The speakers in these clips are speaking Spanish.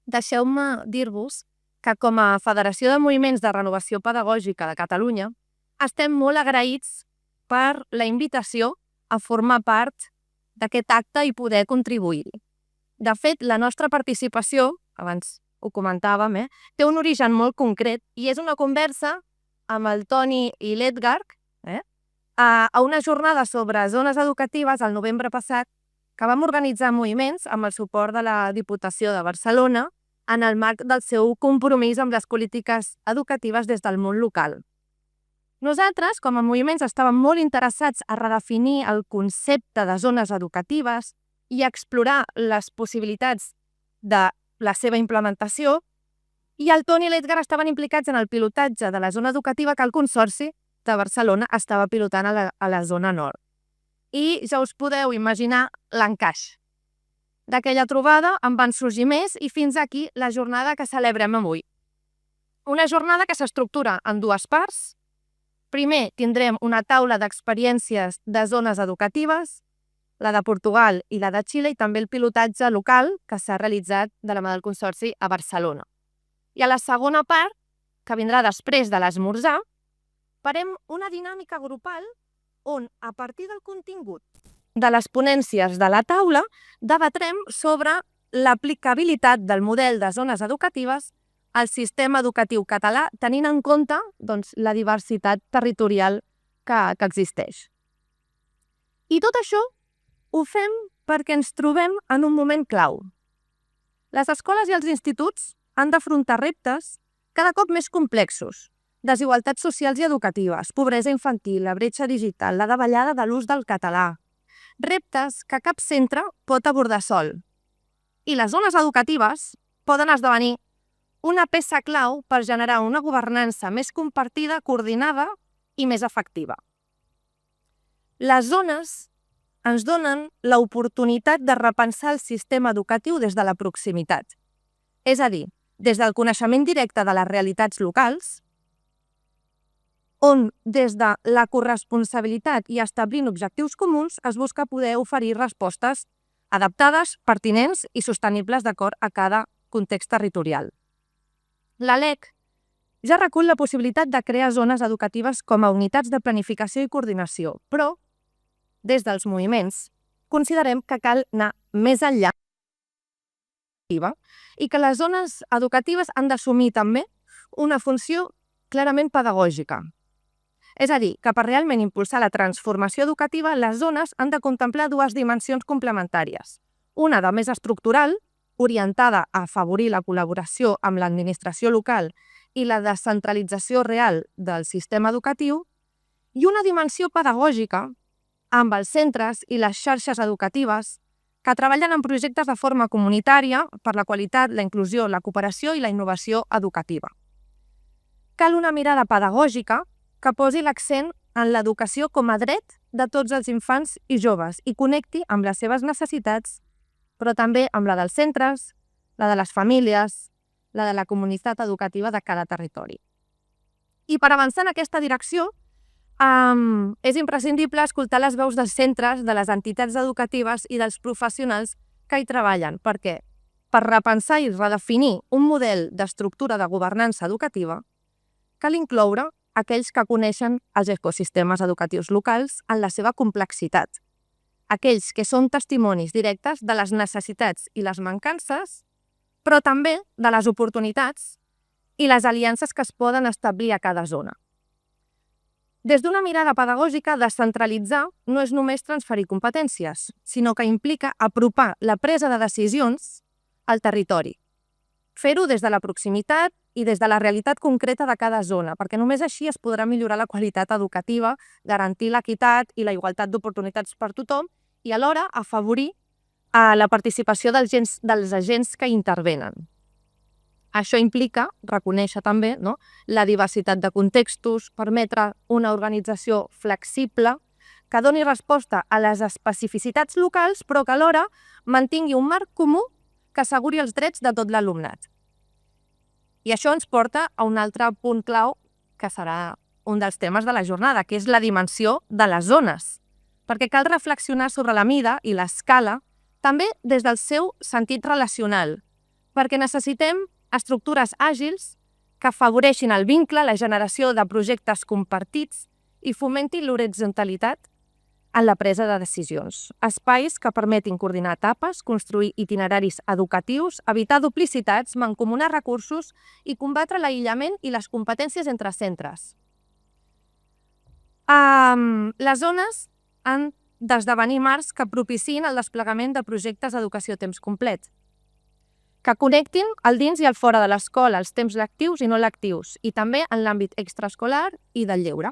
Deixeu-me dir-vos que com a Federació de Moviments de Renovació Pedagògica de Catalunya estem molt agraïts per la invitació a formar part d'aquest acte i poder contribuir-hi. De fet, la nostra participació, abans ho comentàvem, té un origen molt concret i és una conversa amb el Toni i l'Edgar a una jornada sobre zones educatives al novembre passat que vam organitzar Moviments amb el suport de la Diputació de Barcelona en el marc del seu compromís amb les polítiques educatives des del món local. Nosaltres, com a Moviments, estàvem molt interessats a redefinir el concepte de zones educatives i a explorar les possibilitats de la seva implementació, i el Toni i l'Edgar estaven implicats en el pilotatge de la zona educativa que el Consorci de Barcelona estava pilotant a la zona nord. I ja us podeu imaginar l'encaix. D'aquella trobada en van sorgir més i fins aquí la jornada que celebrem avui. Una jornada que s'estructura en dues parts. Primer tindrem una taula d'experiències de zones educatives, la de Portugal i la de Xile, i també el pilotatge local que s'ha realitzat de la mà del Consorci a Barcelona. I a la segona part, que vindrà després de l'esmorzar, farem una dinàmica grupal on, a partir del contingut de les ponències de la taula, debatrem sobre l'aplicabilitat del model de zones educatives al sistema educatiu català, tenint en compte la diversitat territorial que existeix. I tot això ho fem perquè ens trobem en un moment clau. Les escoles i els instituts han d'afrontar reptes cada cop més complexos: desigualtats socials i educatives, pobresa infantil, la bretxa digital, la davallada de l'ús del català. Reptes que cap centre pot abordar sol. I les zones educatives poden esdevenir una peça clau per generar una governança més compartida, coordinada i més efectiva. Les zones ens donen l'oportunitat de repensar el sistema educatiu des de la proximitat. És a dir, des del coneixement directe de les realitats locals, on des de la corresponsabilitat i establint objectius comuns es busca poder oferir respostes adaptades, pertinents i sostenibles d'acord a cada context territorial. La LEC ja recull la possibilitat de crear zones educatives com a unitats de planificació i coordinació, però des dels moviments considerem que cal anar més enllà i que les zones educatives han d'assumir també una funció clarament pedagògica. És a dir, que per realment impulsar la transformació educativa, les zones han de contemplar dues dimensions complementàries. Una de més estructural, orientada a afavorir la col·laboració amb l'administració local i la descentralització real del sistema educatiu, i una dimensió pedagògica amb els centres i les xarxes educatives que treballen en projectes de forma comunitària per la qualitat, la inclusió, la cooperació i la innovació educativa. Cal una mirada pedagògica que posi l'accent en l'educació com a dret de tots els infants i joves i connecti amb les seves necessitats, però també amb la dels centres, la de les famílies, la de la comunitat educativa de cada territori. I per avançar en aquesta direcció, és imprescindible escoltar les veus dels centres, de les entitats educatives i dels professionals que hi treballen, perquè per repensar i redefinir un model d'estructura de governança educativa cal incloure aquells que coneixen els ecosistemes educatius locals en la seva complexitat, aquells que són testimonis directes de les necessitats i les mancances, però també de les oportunitats i les aliances que es poden establir a cada zona. Des d'una mirada pedagògica, descentralitzar no és només transferir competències, sinó que implica apropar la presa de decisions al territori. Fer-ho des de la proximitat i des de la realitat concreta de cada zona, perquè només així es podrà millorar la qualitat educativa, garantir l'equitat i la igualtat d'oportunitats per tothom i alhora afavorir la participació dels agents que intervenen. Això implica reconèixer també la diversitat de contextos, permetre una organització flexible que doni resposta a les especificitats locals, però que alhora mantingui un marc comú que asseguri els drets de tot l'alumnat. I això ens porta a un altre punt clau, que serà un dels temes de la jornada, que és la dimensió de les zones, perquè cal reflexionar sobre la mida i l'escala també des del seu sentit relacional, perquè necessitem estructures àgils que afavoreixin el vincle, la generació de projectes compartits i fomentin l'horitzontalitat en la presa de decisions. Espais que permetin coordinar etapes, construir itineraris educatius, evitar duplicitats, mancomunar recursos i combatre l'aïllament i les competències entre centres. Les zones han d'esdevenir marcs que propiciïn el desplegament de projectes d'educació a temps complet, que connectin el dins i el fora de l'escola, els temps lectius i no lectius, i també en l'àmbit extraescolar i del lleure.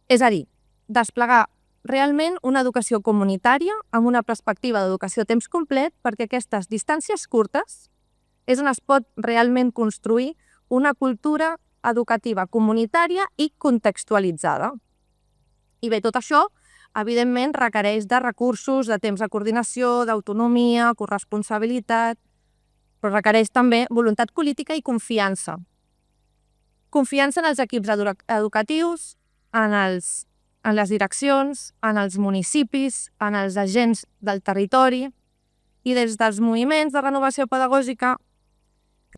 És a dir, desplegar realment una educació comunitària amb una perspectiva d'educació a temps complet, perquè aquestes distàncies curtes és on es pot realment construir una cultura educativa comunitària i contextualitzada. I bé, tot això, evidentment, requereix de recursos, de temps de coordinació, d'autonomia, corresponsabilitat, però requereix també voluntat política i confiança. Confiança en els equips educatius, en les direccions, en els municipis, en els agents del territori, i des dels moviments de renovació pedagògica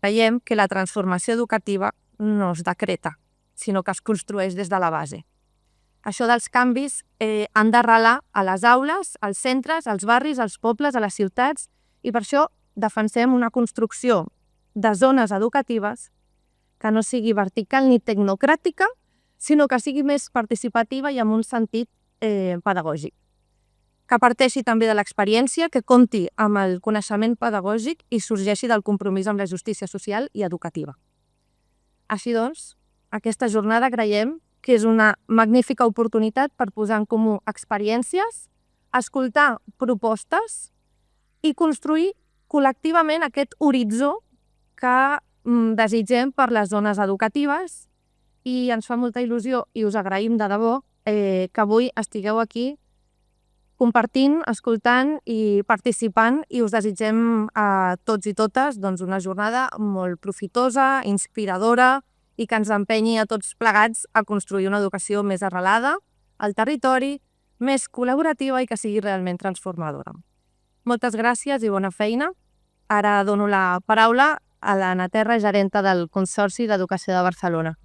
creiem que la transformació educativa no es decreta, sinó que es construeix des de la base. Això dels canvis han d'arrelar a les aules, als centres, als barris, als pobles, a les ciutats, i per això defensem una construcció de zones educatives que no sigui vertical ni tecnocràtica, sinó que sigui més participativa i amb un sentit pedagògic. Que parteixi també de l'experiència, que compti amb el coneixement pedagògic i sorgeixi del compromís amb la justícia social i educativa. Així doncs, aquesta jornada creiem que és una magnífica oportunitat per posar en comú experiències, escoltar propostes i construir col·lectivament aquest horitzó que desitgem per les zones educatives, i ens fa molta il·lusió i us agraïm de debò que avui estigueu aquí compartint, escoltant i participant, i us desitgem a tots i totes una jornada molt profitosa, inspiradora, i que ens empenyi a tots plegats a construir una educació més arrelada al territori, més col·laborativa i que sigui realment transformadora. Moltes gràcies i bona feina. Ara dono la paraula a l'Anna Terra, gerenta del Consorci d'Educació de Barcelona.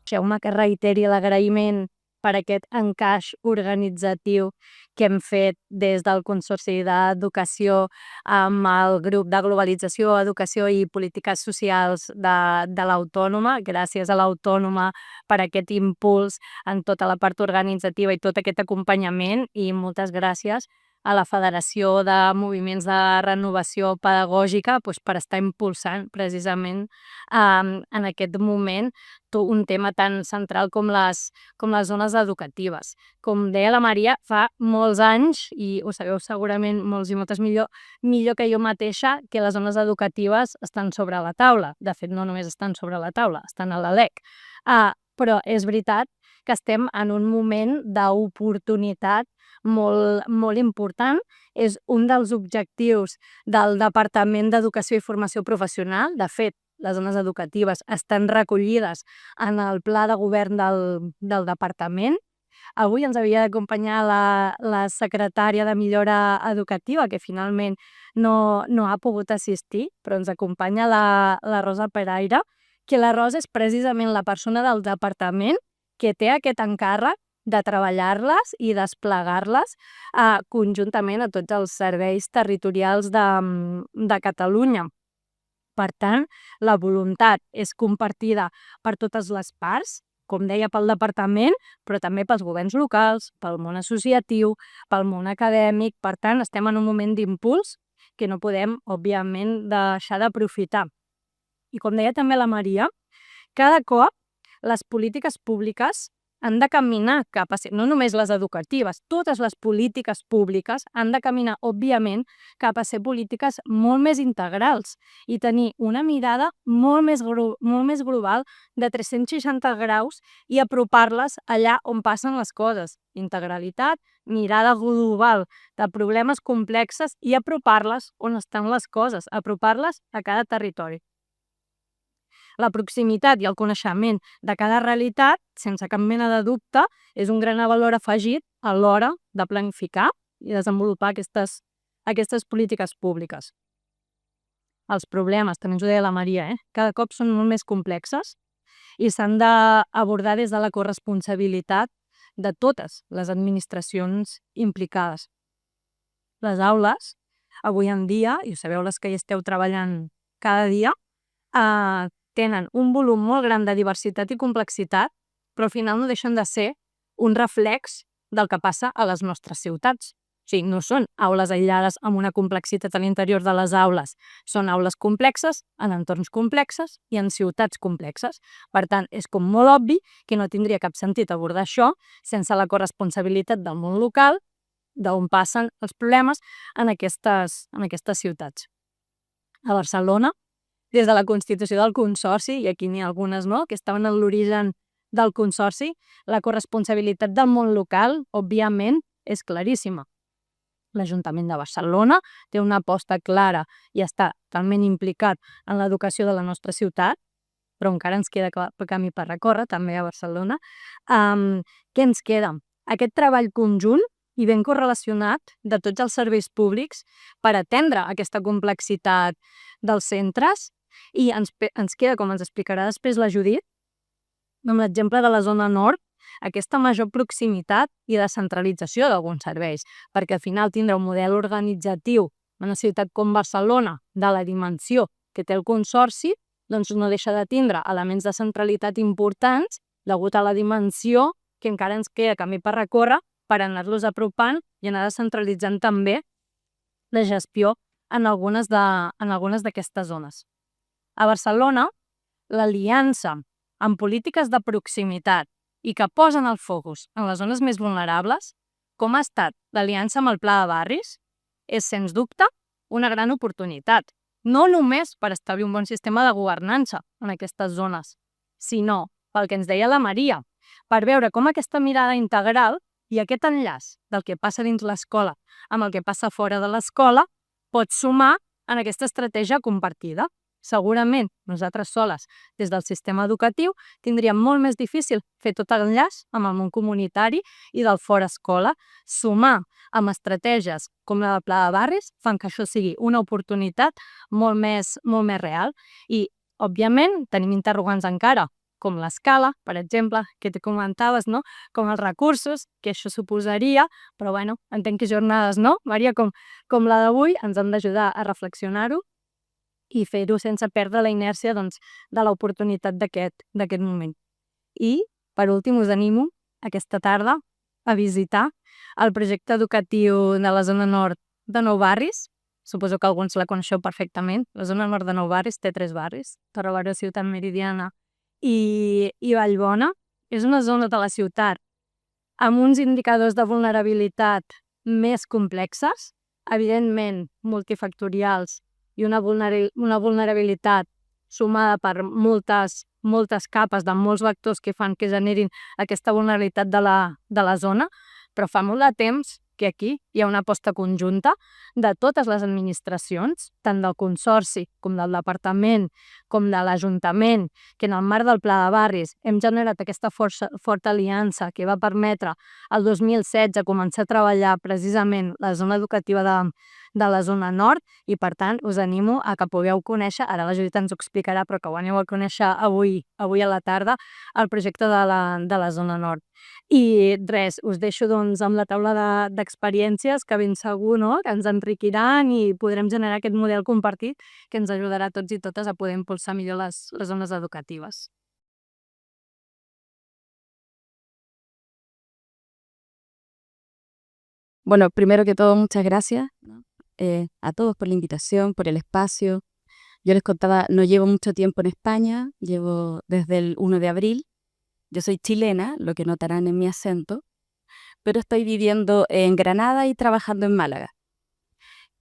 Deixeu-me que reiteri l'agraïment per aquest encaix organitzatiu que hem fet des del Consorci d'Educació amb el grup de globalització, educació i polítiques socials de l'Autònoma. Gràcies a l'Autònoma per aquest impuls en tota la part organitzativa i tot aquest acompanyament, i moltes gràcies a la Federació de Moviments de Renovació Pedagògica per estar impulsant precisament en aquest moment un tema tan central com les zones educatives. Com deia la Maria, fa molts anys, i ho sabeu segurament molts i moltes millor que jo mateixa, que les zones educatives estan sobre la taula. De fet, no només estan sobre la taula, estan a la LEC. Però és veritat que estem en un moment d'oportunitat molt important. És un dels objectius del Departament d'Educació i Formació Professional. De fet, les zones educatives estan recollides en el pla de govern del departament. Avui ens havia d'acompanyar la secretària de Millora Educativa, que finalment no ha pogut assistir, però ens acompanya la Rosa Peraire, que la Rosa és precisament la persona del departament que té aquest encàrrec de treballar-les i desplegar-les conjuntament a tots els serveis territorials de Catalunya. Per tant, la voluntat és compartida per totes les parts, com deia, pel departament, però també pels governs locals, pel món associatiu, pel món acadèmic. Per tant, estem en un moment d'impuls que no podem, òbviament, deixar d'aprofitar. I com deia també la Maria, cada cop les polítiques públiques han de caminar cap a ser, no només les educatives, totes les polítiques públiques han de caminar, òbviament, cap a ser polítiques molt més integrals i tenir una mirada molt més global, de 360 graus, i apropar-les allà on passen les coses. Integralitat, mirada global de problemes complexes i apropar-les on estan les coses, apropar-les a cada territori. La proximitat i el coneixement de cada realitat, sense cap mena de dubte, és un gran valor afegit a l'hora de planificar i desenvolupar aquestes polítiques públiques. els problemes, també ens ho deia la Maria, cada cop són molt més complexes i s'han d'abordar des de la corresponsabilitat de totes les administracions implicades. Les aules, avui en dia, i ho sabeu les que hi esteu treballant cada dia, tenen un volum molt gran de diversitat i complexitat, però al final no deixen de ser un reflex del que passa a les nostres ciutats. O sigui, no són aules aïllades amb una complexitat a l'interior de les aules, són aules complexes, en entorns complexes i en ciutats complexes. Per tant, és com molt obvi que no tindria cap sentit abordar això sense la corresponsabilitat del món local, d'on passen els problemes en aquestes ciutats. A Barcelona, des de la constitució del Consorci, i aquí n'hi ha algunes que estaven en l'origen del Consorci, la corresponsabilitat del món local, òbviament, és claríssima. L'Ajuntament de Barcelona té una aposta clara i està totalment implicat en l'educació de la nostra ciutat, però encara ens queda camí per recórrer, també a Barcelona. Què ens queda? Aquest treball conjunt i ben correlacionat de tots els serveis públics per atendre aquesta complexitat dels centres i ens queda, com ens explicarà després la Judit, amb l'exemple de la zona nord, aquesta major proximitat i descentralització d'alguns serveis, perquè al final tindrà un model organitzatiu en una ciutat com Barcelona, de la dimensió que té el Consorci, doncs no deixa de tindre elements de centralitat importants degut a la dimensió que encara ens queda camí per recórrer per anar-los apropant i anar descentralitzant també la gestió en algunes d'aquestes zones. A Barcelona, l'aliança amb polítiques de proximitat i que posen el focus en les zones més vulnerables, com ha estat l'aliança amb el Pla de Barris, és, sens dubte, una gran oportunitat, no només per establir un bon sistema de governança en aquestes zones, sinó, pel que ens deia la Maria, per veure com aquesta mirada integral i aquest enllaç del que passa dins l'escola amb el que passa fora de l'escola pot sumar en aquesta estratègia compartida. Segurament nosaltres soles, des del sistema educatiu, tindríem molt més difícil fer tot l'enllaç amb el món comunitari i del fora escola. Sumar amb estratègies com la del Pla de Barris fan que això sigui una oportunitat molt més real. I, òbviament, tenim interrogants encara, com l'escala, per exemple, que te comentaves, com els recursos, que això suposaria, però entenc que jornades, Maria, com la d'avui, ens han d'ajudar a reflexionar-ho i fer-ho sense perdre la inèrcia de l'oportunitat d'aquest moment. I, per últim, us animo aquesta tarda a visitar el projecte educatiu de la zona nord de Nou Barris. Suposo que alguns la coneixeu perfectament. La zona nord de Nou Barris té 3 barris, Torre-baró, Ciutat Meridiana i Vallbona. És una zona de la ciutat amb uns indicadors de vulnerabilitat més complexes, evidentment multifactorials, i una vulnerabilitat sumada per moltes capes de molts vectors que fan que generin aquesta vulnerabilitat de la zona, però fa molt de temps que aquí hi ha una aposta conjunta de totes les administracions, tant del Consorci com del Departament, com de l'Ajuntament, que en el marc del Pla de Barris hem generat aquesta forta aliança que va permetre el 2016 començar a treballar precisament la zona educativa de la zona nord, i per tant us animo a que pugueu conèixer, ara la Judit ens ho explicarà, però que ho aneu a conèixer avui a la tarda, el projecte de la zona nord. I res, us deixo amb la taula d'experiències que ben segur que ens enriquiran i podrem generar aquest model compartit que ens ajudarà a tots i totes a poder impulsar millor les zones educatives. Bueno, primero que todo, muchas gracias a todos por la invitación, por el espacio. Yo les contaba, no llevo mucho tiempo en España, llevo desde el 1 de abril. Yo soy chilena, lo que notarán en mi acento, pero estoy viviendo en Granada y trabajando en Málaga.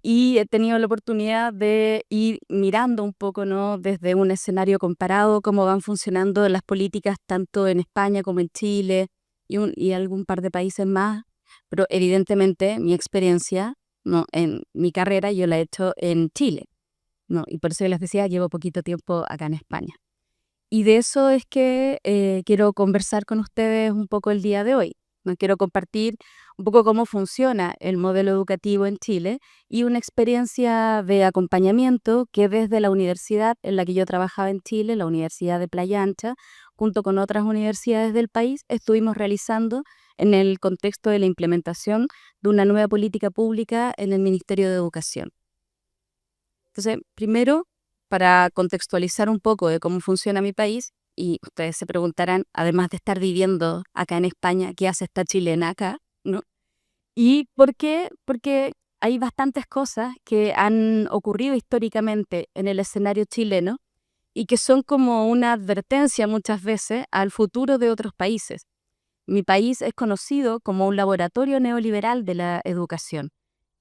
Y he tenido la oportunidad de ir mirando un poco, desde un escenario comparado, cómo van funcionando las políticas tanto en España como en Chile y algún par de países más. Pero evidentemente mi experiencia en mi carrera yo la he hecho en Chile, y por eso les decía, llevo poquito tiempo acá en España. Y de eso es que quiero conversar con ustedes un poco el día de hoy. Quiero compartir un poco cómo funciona el modelo educativo en Chile y una experiencia de acompañamiento que desde la universidad en la que yo trabajaba en Chile, la Universidad de Playa Ancha, junto con otras universidades del país, estuvimos realizando en el contexto de la implementación de una nueva política pública en el Ministerio de Educación. Entonces, primero, para contextualizar un poco de cómo funciona mi país, y ustedes se preguntarán, además de estar viviendo acá en España, ¿qué hace esta chilena acá? ¿No? ¿Y por qué? Porque hay bastantes cosas que han ocurrido históricamente en el escenario chileno y que son como una advertencia muchas veces al futuro de otros países. Mi país es conocido como un laboratorio neoliberal de la educación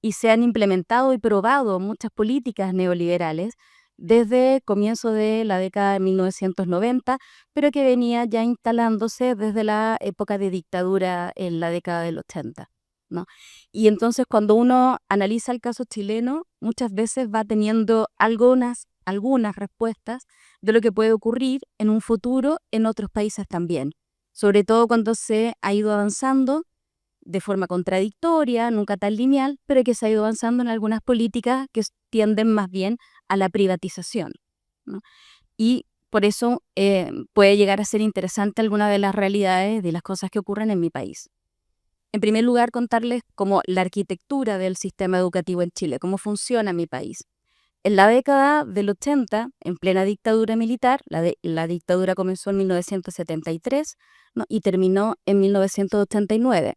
y se han implementado y probado muchas políticas neoliberales desde comienzo de la década de 1990, pero que venía ya instalándose desde la época de dictadura en la década del 80, ¿no? Y entonces cuando uno analiza el caso chileno, muchas veces va teniendo algunas respuestas de lo que puede ocurrir en un futuro en otros países también, sobre todo cuando se ha ido avanzando de forma contradictoria, nunca tan lineal, pero que se ha ido avanzando en algunas políticas que tienden más bien a la privatización, ¿no? Y por eso puede llegar a ser interesante alguna de las realidades de las cosas que ocurren en mi país. En primer lugar, contarles cómo la arquitectura del sistema educativo en Chile, cómo funciona mi país. En la década del 80, en plena dictadura militar, la dictadura comenzó en 1973, ¿no? Y terminó en 1989,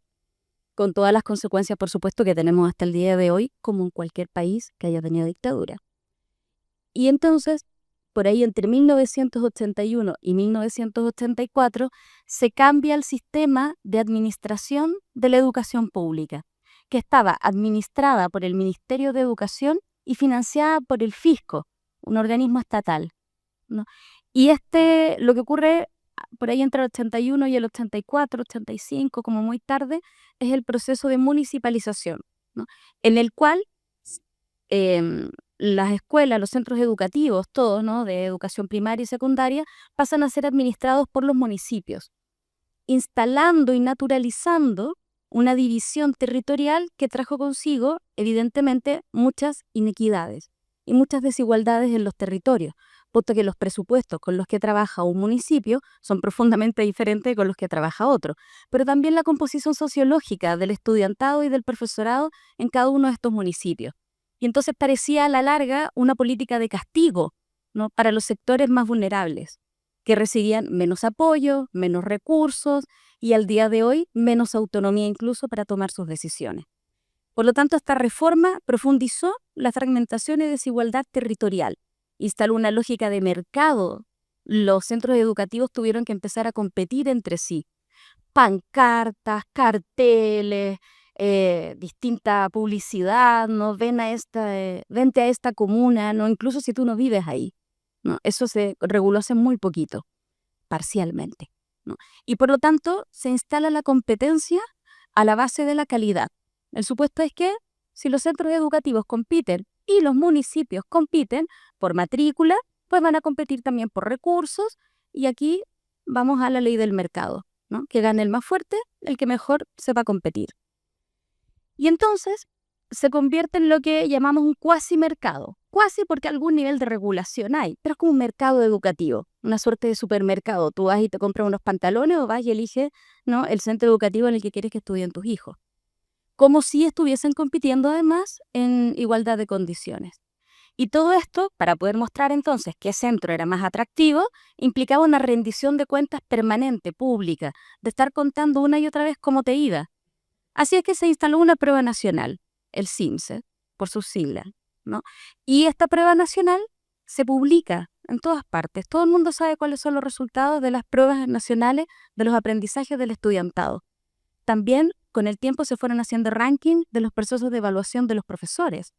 con todas las consecuencias, por supuesto, que tenemos hasta el día de hoy, como en cualquier país que haya tenido dictadura. Y entonces, por ahí entre 1981 y 1984, se cambia el sistema de administración de la educación pública, que estaba administrada por el Ministerio de Educación y financiada por el Fisco, un organismo estatal, ¿no? Y lo que ocurre por ahí entre el 81 y el 84, 85, como muy tarde, es el proceso de municipalización, ¿no? En el cual las escuelas, los centros educativos, todos, ¿no? De educación primaria y secundaria, pasan a ser administrados por los municipios, instalando y naturalizando una división territorial que trajo consigo, evidentemente, muchas inequidades y muchas desigualdades en los territorios, puesto que los presupuestos con los que trabaja un municipio son profundamente diferentes con los que trabaja otro, pero también la composición sociológica del estudiantado y del profesorado en cada uno de estos municipios. Y entonces parecía a la larga una política de castigo, ¿no? Para los sectores más vulnerables, que recibían menos apoyo, menos recursos y al día de hoy menos autonomía incluso para tomar sus decisiones. Por lo tanto, esta reforma profundizó la fragmentación y desigualdad territorial, instaló una lógica de mercado. Los centros educativos tuvieron que empezar a competir entre sí. Pancartas, carteles, distinta publicidad, ¿no? Vente a esta comuna, ¿no? Incluso si tú no vives ahí, ¿no? Eso se reguló hace muy poquito, parcialmente, ¿no? Y por lo tanto se instala la competencia a la base de la calidad. El supuesto es que si los centros educativos compiten y los municipios compiten por matrícula, pues van a competir también por recursos y aquí vamos a la ley del mercado, ¿no? Que gane el más fuerte, el que mejor sepa competir. Y entonces se convierte en lo que llamamos un cuasi mercado. Cuasi porque algún nivel de regulación hay, pero es como un mercado educativo, una suerte de supermercado. Tú vas y te compras unos pantalones o vas y eliges, ¿no? El centro educativo en el que quieres que estudien tus hijos. Como si estuviesen compitiendo además en igualdad de condiciones. Y todo esto, para poder mostrar entonces qué centro era más atractivo, implicaba una rendición de cuentas permanente, pública, de estar contando una y otra vez cómo te iba. Así es que se instaló una prueba nacional, el CIMSE, por sus siglas, ¿no? Y esta prueba nacional se publica en todas partes. Todo el mundo sabe cuáles son los resultados de las pruebas nacionales de los aprendizajes del estudiantado. También con el tiempo se fueron haciendo ranking de los procesos de evaluación de los profesores.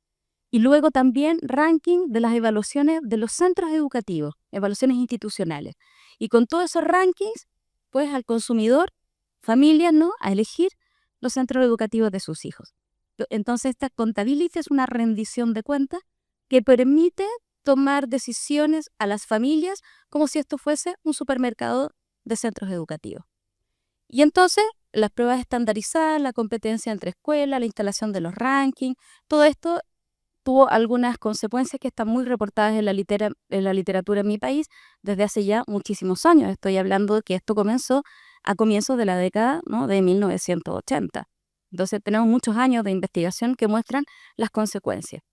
Y luego también ranking de las evaluaciones de los centros educativos, evaluaciones institucionales. Y con todos esos rankings, pues al consumidor, familias, ¿no? A elegir los centros educativos de sus hijos. Entonces, esta contabilidad es una rendición de cuentas que permite tomar decisiones a las familias como si esto fuese un supermercado de centros educativos. Y entonces, las pruebas estandarizadas, la competencia entre escuelas, la instalación de los rankings, todo esto tuvo algunas consecuencias que están muy reportadas en la literatura en mi país desde hace ya muchísimos años. Estoy hablando de que esto comenzó a comienzos de la década, ¿no?, de 1980. Entonces tenemos muchos años de investigación que muestran las consecuencias.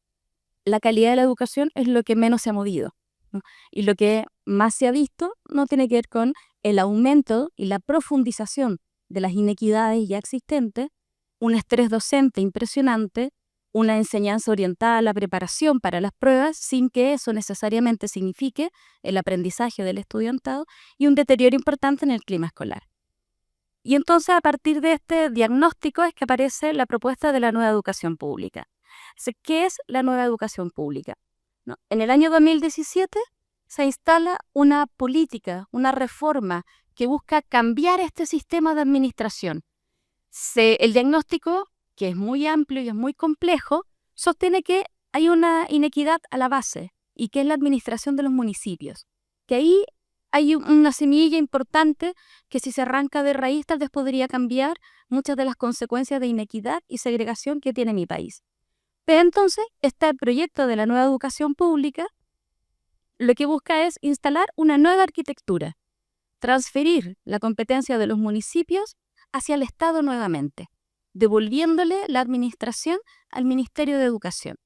La calidad de la educación es lo que menos se ha movido, ¿no? Y lo que más se ha visto no tiene que ver con el aumento y la profundización de las inequidades ya existentes, un estrés docente impresionante, una enseñanza orientada a la preparación para las pruebas sin que eso necesariamente signifique el aprendizaje del estudiantado y un deterioro importante en el clima escolar. Y entonces a partir de este diagnóstico es que aparece la propuesta de la nueva educación pública. ¿Qué es la nueva educación pública? ¿No? En el año 2017 se instala una política, una reforma que busca cambiar este sistema de administración. El diagnóstico, que es muy amplio y es muy complejo, sostiene que hay una inequidad a la base y que es la administración de los municipios. Que ahí hay una semilla importante que si se arranca de raíz tal vez podría cambiar muchas de las consecuencias de inequidad y segregación que tiene mi país. Pero entonces, este proyecto de la nueva educación pública lo que busca es instalar una nueva arquitectura, transferir la competencia de los municipios hacia el Estado nuevamente, devolviéndole la administración al Ministerio de Educación.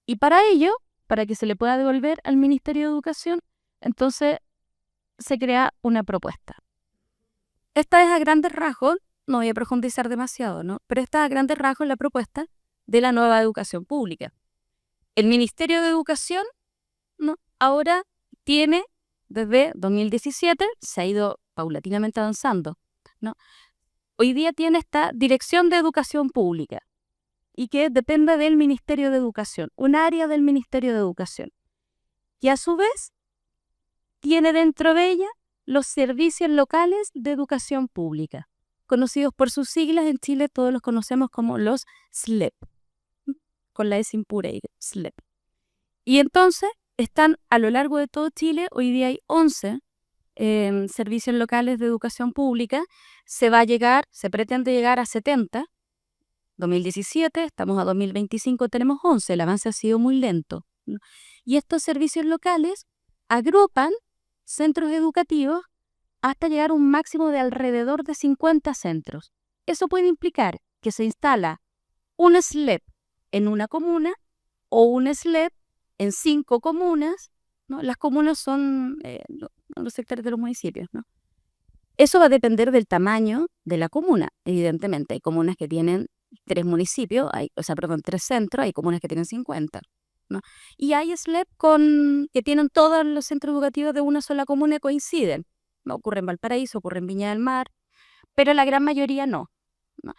Y para ello, para que se le pueda devolver al Ministerio de Educación, entonces se crea una propuesta. Esta es a grandes rasgos, no voy a profundizar demasiado, ¿no? Pero esta es a grandes rasgos la propuesta de la nueva educación pública. El Ministerio de Educación, ¿no?, ahora tiene, desde 2017, se ha ido paulatinamente avanzando, ¿no? Hoy día tiene esta Dirección de Educación Pública y que depende del Ministerio de Educación, un área del Ministerio de Educación. Y a su vez tiene dentro de ella los servicios locales de educación pública, conocidos por sus siglas. En Chile todos los conocemos como los SLEP, con la S impura, SLEP. Y entonces están a lo largo de todo Chile. Hoy día hay 11 servicios locales de educación pública. Se pretende llegar a 70. 2017, estamos a 2025, tenemos 11. El avance ha sido muy lento, ¿no? Y estos servicios locales agrupan centros educativos hasta llegar a un máximo de alrededor de 50 centros. Eso puede implicar que se instala un SLEP en una comuna o un SLEP en 5 comunas, ¿no? Las comunas son los sectores de los municipios, ¿no? Eso va a depender del tamaño de la comuna, evidentemente. Hay comunas que tienen 3 municipios, 3 centros, hay comunas que tienen 50, ¿no? Y hay SLEP que tienen todos los centros educativos de una sola comuna y coinciden. ¿No? Ocurre en Valparaíso, ocurre en Viña del Mar, pero la gran mayoría no, ¿no?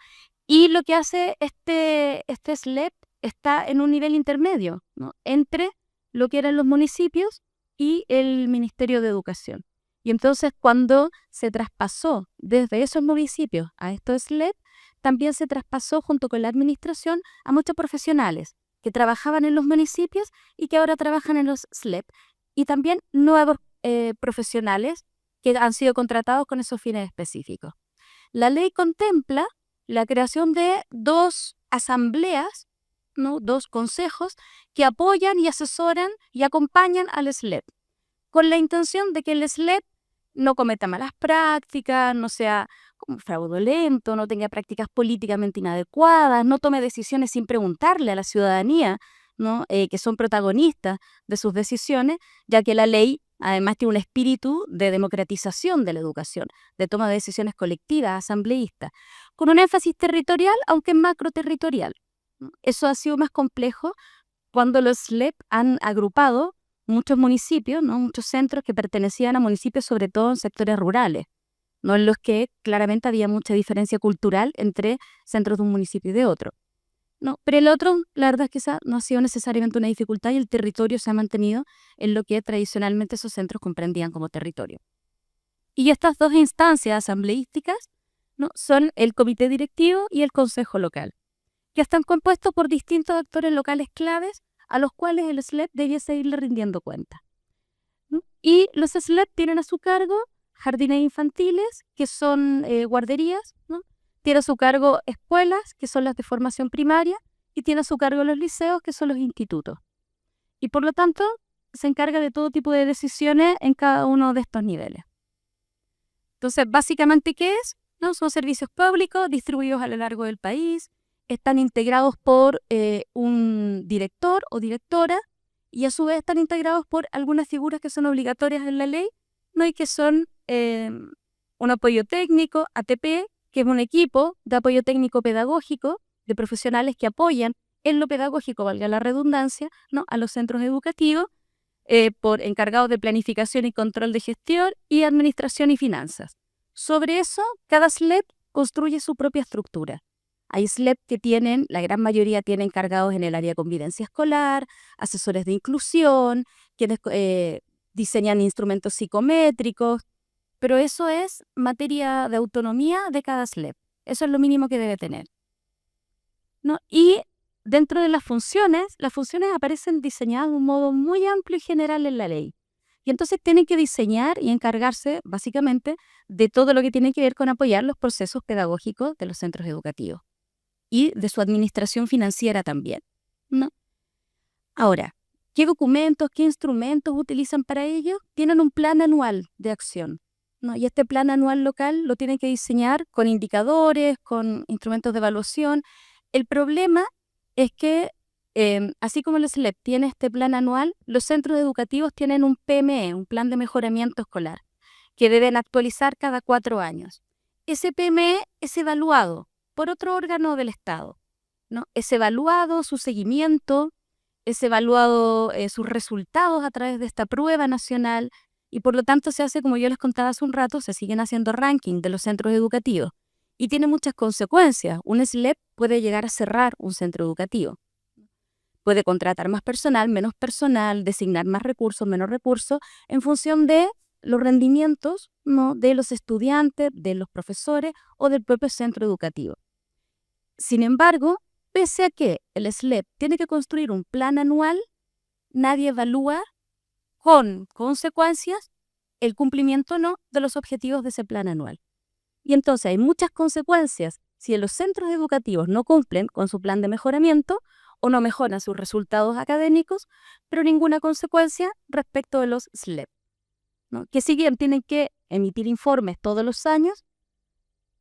Y lo que hace este SLEP está en un nivel intermedio, ¿no?, entre lo que eran los municipios y el Ministerio de Educación. Y entonces cuando se traspasó desde esos municipios a estos SLEP, también se traspasó junto con la administración a muchos profesionales que trabajaban en los municipios y que ahora trabajan en los SLEP, y también nuevos profesionales que han sido contratados con esos fines específicos. La ley contempla la creación de 2 asambleas, ¿no?, 2 consejos que apoyan y asesoran y acompañan al SLEP, con la intención de que el SLEP no cometa malas prácticas, no sea como fraudulento, no tenga prácticas políticamente inadecuadas, no tome decisiones sin preguntarle a la ciudadanía, ¿no?, que son protagonistas de sus decisiones, ya que la ley además tiene un espíritu de democratización de la educación, de toma de decisiones colectivas, asambleístas, con un énfasis territorial, aunque macroterritorial. Eso ha sido más complejo cuando los SLEP han agrupado muchos municipios, ¿no?, muchos centros que pertenecían a municipios sobre todo en sectores rurales, ¿no?, en los que claramente había mucha diferencia cultural entre centros de un municipio y de otro, ¿no? Pero el otro, la verdad es que esa no ha sido necesariamente una dificultad y el territorio se ha mantenido en lo que tradicionalmente esos centros comprendían como territorio. Y estas 2 instancias asambleísticas, ¿no?, son el comité directivo y el consejo local, que están compuestos por distintos actores locales claves a los cuales el SLEP debía seguirle rindiendo cuenta, ¿no? Y los SLEP tienen a su cargo jardines infantiles, que son guarderías, ¿no? Tiene a su cargo escuelas, que son las de formación primaria, y tiene a su cargo los liceos, que son los institutos. Y por lo tanto, se encarga de todo tipo de decisiones en cada uno de estos niveles. Entonces, básicamente, ¿qué es? ¿No? Son servicios públicos distribuidos a lo largo del país, están integrados por un director o directora, y a su vez están integrados por algunas figuras que son obligatorias en la ley, ¿no? Y que son un apoyo técnico, ATP, que es un equipo de apoyo técnico pedagógico de profesionales que apoyan en lo pedagógico, valga la redundancia, ¿no? A los centros educativos, por encargados de planificación y control de gestión y administración y finanzas. Sobre eso, cada SLEP construye su propia estructura. Hay SLEP que tienen, la gran mayoría tienen encargados en el área de convivencia escolar, asesores de inclusión, quienes diseñan instrumentos psicométricos, pero eso es materia de autonomía de cada SLEP. Eso es lo mínimo que debe tener, ¿no? Y dentro de las funciones aparecen diseñadas de un modo muy amplio y general en la ley. Y entonces tienen que diseñar y encargarse, básicamente, de todo lo que tiene que ver con apoyar los procesos pedagógicos de los centros educativos y de su administración financiera también, ¿no? Ahora, ¿qué documentos, qué instrumentos utilizan para ello? Tienen un plan anual de acción, ¿no? Y este plan anual local lo tienen que diseñar con indicadores, con instrumentos de evaluación. El problema es que, así como el SLEP tiene este plan anual, los centros educativos tienen un PME, un plan de mejoramiento escolar, que deben actualizar cada 4 años. Ese PME es evaluado por otro órgano del Estado, ¿no? Es evaluado su seguimiento, es evaluado sus resultados a través de esta prueba nacional, y por lo tanto se hace, como yo les contaba hace un rato, se siguen haciendo ranking de los centros educativos. Y tiene muchas consecuencias. Un SLEP puede llegar a cerrar un centro educativo. Puede contratar más personal, menos personal, designar más recursos, menos recursos, en función de los rendimientos, ¿no? De los estudiantes, de los profesores o del propio centro educativo. Sin embargo, pese a que el SLEP tiene que construir un plan anual, nadie evalúa con consecuencias el cumplimiento o no de los objetivos de ese plan anual. Y entonces hay muchas consecuencias si los centros educativos no cumplen con su plan de mejoramiento o no mejoran sus resultados académicos, pero ninguna consecuencia respecto de los SLEP, ¿no? Que si bien tienen que emitir informes todos los años,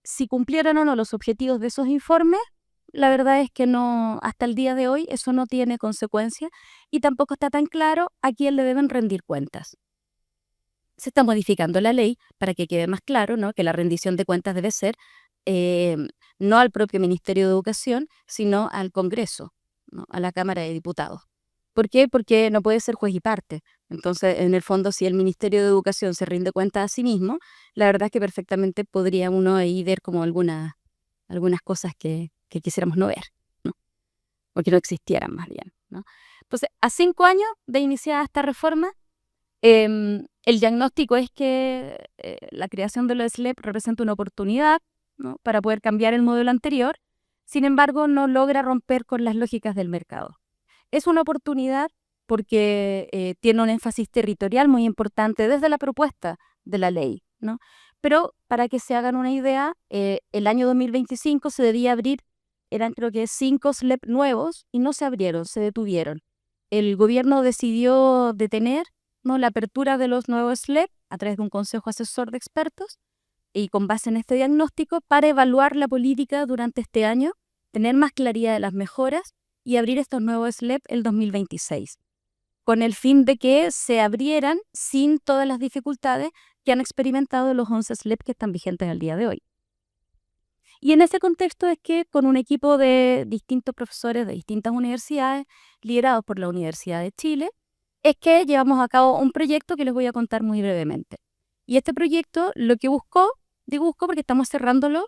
si cumplieron o no los objetivos de esos informes, la verdad es que no, hasta el día de hoy eso no tiene consecuencias y tampoco está tan claro a quién le deben rendir cuentas. Se está modificando la ley para que quede más claro, ¿no? Que la rendición de cuentas debe ser no al propio Ministerio de Educación, sino al Congreso, ¿no? A la Cámara de Diputados. ¿Por qué? Porque no puede ser juez y parte. Entonces, en el fondo, si el Ministerio de Educación se rinde cuentas a sí mismo, la verdad es que perfectamente podría uno ahí ver como algunas cosas que quisiéramos no ver, ¿no? O que no existieran más bien, ¿no? Entonces, a 5 años de iniciada esta reforma, el diagnóstico es que la creación de los SLEP representa una oportunidad, ¿no? Para poder cambiar el modelo anterior. Sin embargo, no logra romper con las lógicas del mercado. Es una oportunidad porque tiene un énfasis territorial muy importante desde la propuesta de la ley, ¿no? Pero para que se hagan una idea, el año 2025 se debía abrir, eran creo que 5 SLEP nuevos y no se abrieron, se detuvieron. El gobierno decidió detener, ¿no? La apertura de los nuevos SLEP a través de un consejo asesor de expertos y con base en este diagnóstico para evaluar la política durante este año, tener más claridad de las mejoras y abrir estos nuevos SLEP el 2026, con el fin de que se abrieran sin todas las dificultades que han experimentado los 11 SLEP que están vigentes al día de hoy. Y en ese contexto es que con un equipo de distintos profesores de distintas universidades, liderados por la Universidad de Chile, es que llevamos a cabo un proyecto que les voy a contar muy brevemente. Y este proyecto lo que buscó porque estamos cerrándolo,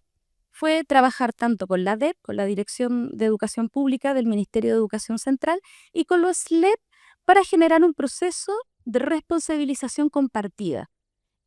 fue trabajar tanto con la DEP, con la Dirección de Educación Pública del Ministerio de Educación Central, y con los SLEP para generar un proceso de responsabilización compartida.